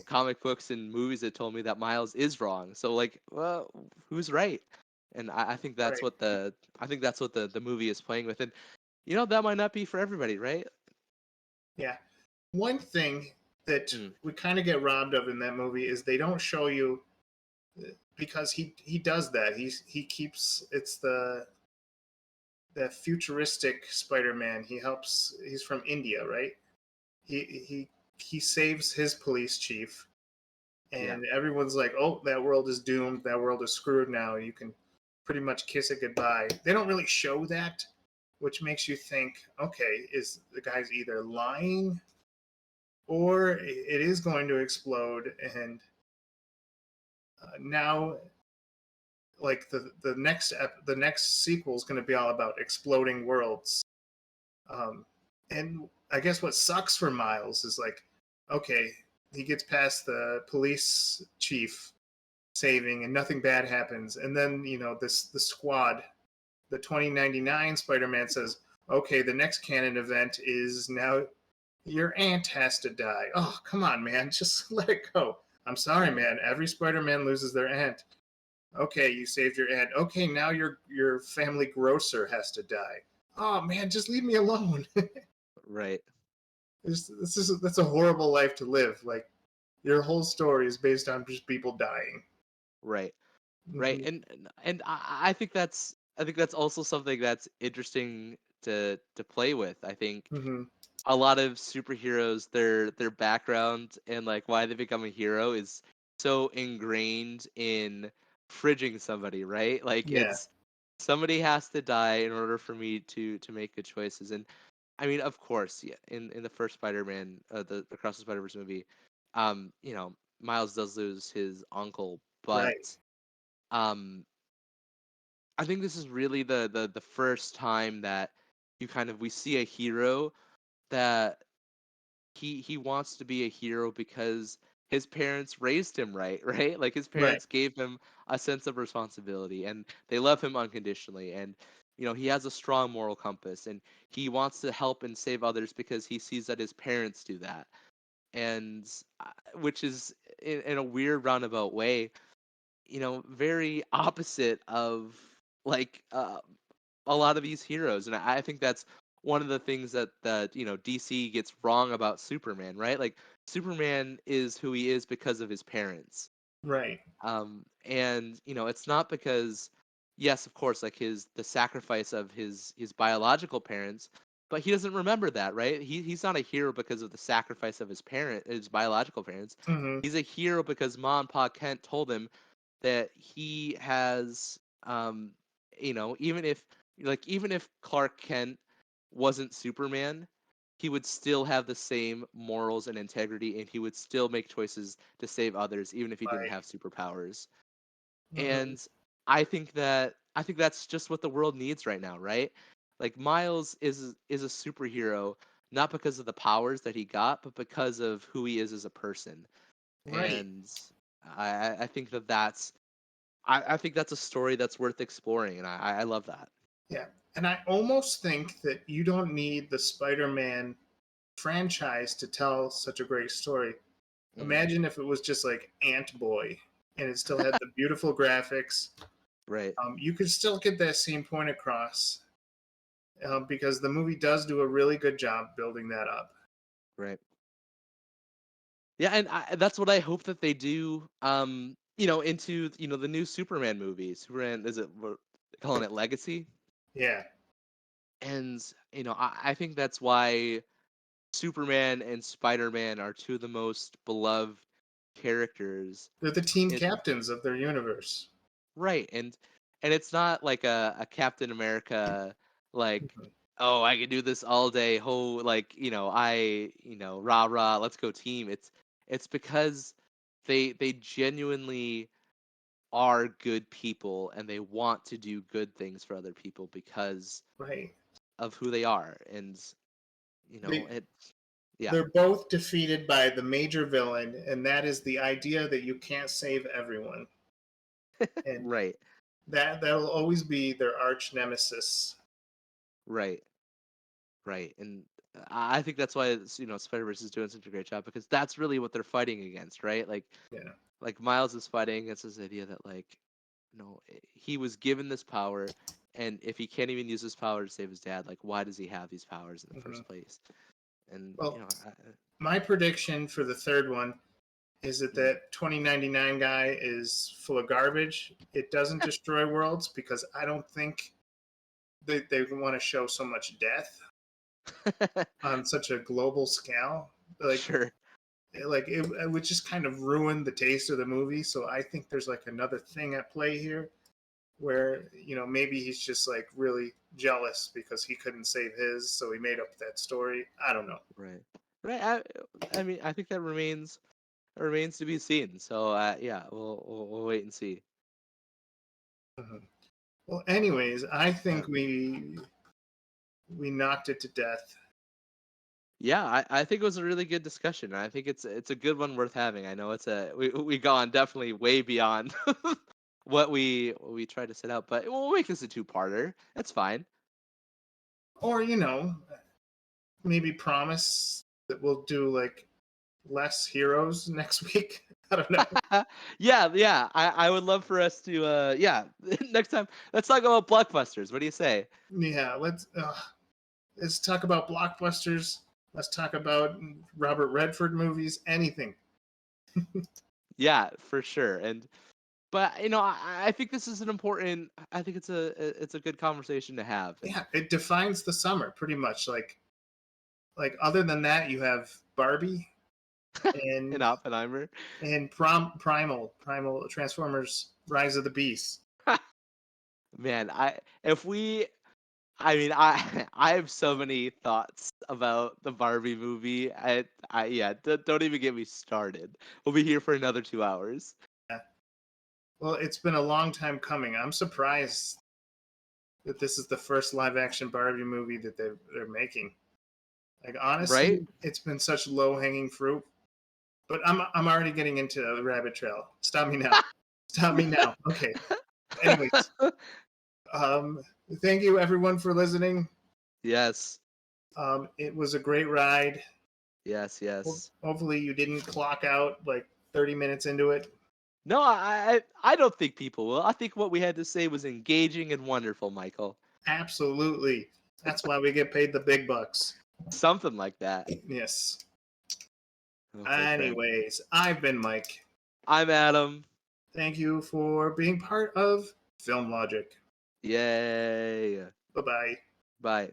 comic books and movies that told me that Miles is wrong. So like, well, who's right? And I think that's Right. what the movie is playing with. And that might not be for everybody, right? Yeah. One thing that Mm, we kind of get robbed of in that movie is they don't show you, because he does that. He keeps it's the futuristic Spider-Man. He's from India, right? He saves his police chief, yeah, and everyone's like, "Oh, that world is doomed. That world is screwed now. You can pretty much kiss it goodbye." They don't really show that, which makes you think, okay, is the guy's either lying or it is going to explode, and now like the next sequel is going to be all about exploding worlds. And I guess what sucks for Miles is like, okay, he gets past the police chief saving and nothing bad happens, and then the squad, the 2099 Spider-Man says, okay, the next canon event is now your aunt has to die. Oh, come on, man, just let it go. I'm sorry, man. Every Spider-Man loses their aunt. Okay, you saved your aunt. Okay, now your family grocer has to die. Oh man, just leave me alone. right, That's a horrible life to live. Like your whole story is based on just people dying. right, right. Hmm. And I think that's also something that's interesting to play with. I think Hmm. a lot of superheroes, their background and like why they become a hero is so ingrained in fridging somebody, right? Like, Yeah. it's somebody has to die in order for me to make good choices. And I mean, of course, yeah, in the first Spider-Man, the Across the Spider-Verse movie, Miles does lose his uncle, but Right. um I think this is really the first time that we see a hero that he wants to be a hero because his parents raised him right, right? Like, his Right. parents gave him a sense of responsibility, and they love him unconditionally. And he has a strong moral compass, and he wants to help and save others because he sees that his parents do that. And which is, in a weird roundabout way, very opposite of, like, a lot of these heroes. And I think that's one of the things that DC gets wrong about Superman, right? Like, Superman is who he is because of his parents. Right. And it's not because, yes, of course, like, the sacrifice of his biological parents, but he doesn't remember that, right? He's not a hero because of the sacrifice of his biological parents. Hmm. He's a hero because Mom and Pa Kent told him that he has, even if Clark Kent wasn't Superman, he would still have the same morals and integrity, and he would still make choices to save others, even if he didn't Right. have superpowers. Hmm. And I think that's just what the world needs right now, right? Like, Miles is a superhero not because of the powers that he got, but because of who he is as a person. Right. And I think that's a story that's worth exploring, and I love that. Yeah. And I almost think that you don't need the Spider-Man franchise to tell such a great story. Mm, Imagine if it was just like Ant Boy and it still had the beautiful graphics. right, You could still get that same point across, because the movie does do a really good job building that up. right. Yeah, and that's what I hope that they do. Into the new Superman movie. Superman, is it, we're calling it Legacy? Yeah. And I think that's why Superman and Spider-Man are two of the most beloved characters. They're the team It captains of their universe. Right, and it's not like a Captain America, like, Mhm. oh, I can do this all day, like, rah rah, let's go team. It's because they genuinely are good people and they want to do good things for other people because Right. of who they are. And They yeah. they're both defeated by the major villain, and that is the idea that you can't save everyone. And Right. that'll always be their arch nemesis. Right. Right. And I think that's why Spider-Verse is doing such a great job, because that's really what they're fighting against, right? Yeah. Like Miles is fighting against this idea that he was given this power, and if he can't even use his power to save his dad, like why does he have these powers in the Mhm. first place? And Well, my prediction for the third one is that 2099 guy is full of garbage. It doesn't destroy worlds because I don't think they want to show so much death on such a global scale. sure. It would just kind of ruin the taste of the movie. So I think there's like another thing at play here where, maybe he's just like really jealous because he couldn't save his, so he made up that story. I don't know. Right. Right. I mean, I think that remains to be seen. So yeah, we'll wait and see. Mhm. Well, anyways, I think we knocked it to death. Yeah, I think it was a really good discussion. I think it's a good one worth having. I know we gone definitely way beyond what we tried to set out, but we'll make this a two-parter. That's fine. Or, maybe promise that we'll do like less heroes next week. I don't know. Yeah. I would love for us to next time let's talk about blockbusters. What do you say? Yeah, let's talk about blockbusters. Let's talk about Robert Redford movies, anything. Yeah, for sure. But I think this is an important. I think it's a good conversation to have. Yeah, it defines the summer pretty much. Like other than that, you have Barbie In and Oppenheimer. Primal Transformers Rise of the Beast. Man, I mean, I have so many thoughts about the Barbie movie. Yeah, don't even get me started. We'll be here for another 2 hours. Yeah. Well, it's been a long time coming. I'm surprised that this is the first live action Barbie movie that they're making. Like Right? honestly, it's been such low hanging fruit. But I'm already getting into a rabbit trail. Stop me now. Stop me now. Okay. Anyways, um, thank you everyone for listening. Yes. It was a great ride. Yes. Hopefully you didn't clock out like 30 minutes into it. No, I don't think people will. I think what we had to say was engaging and wonderful, Michael. Absolutely. That's why we get paid the big bucks. Something like that. Yes. Okay, fair. Anyways, I've been Mike. I'm Adam. Thank you for being part of Film Logic. Yay. Bye-bye. Bye.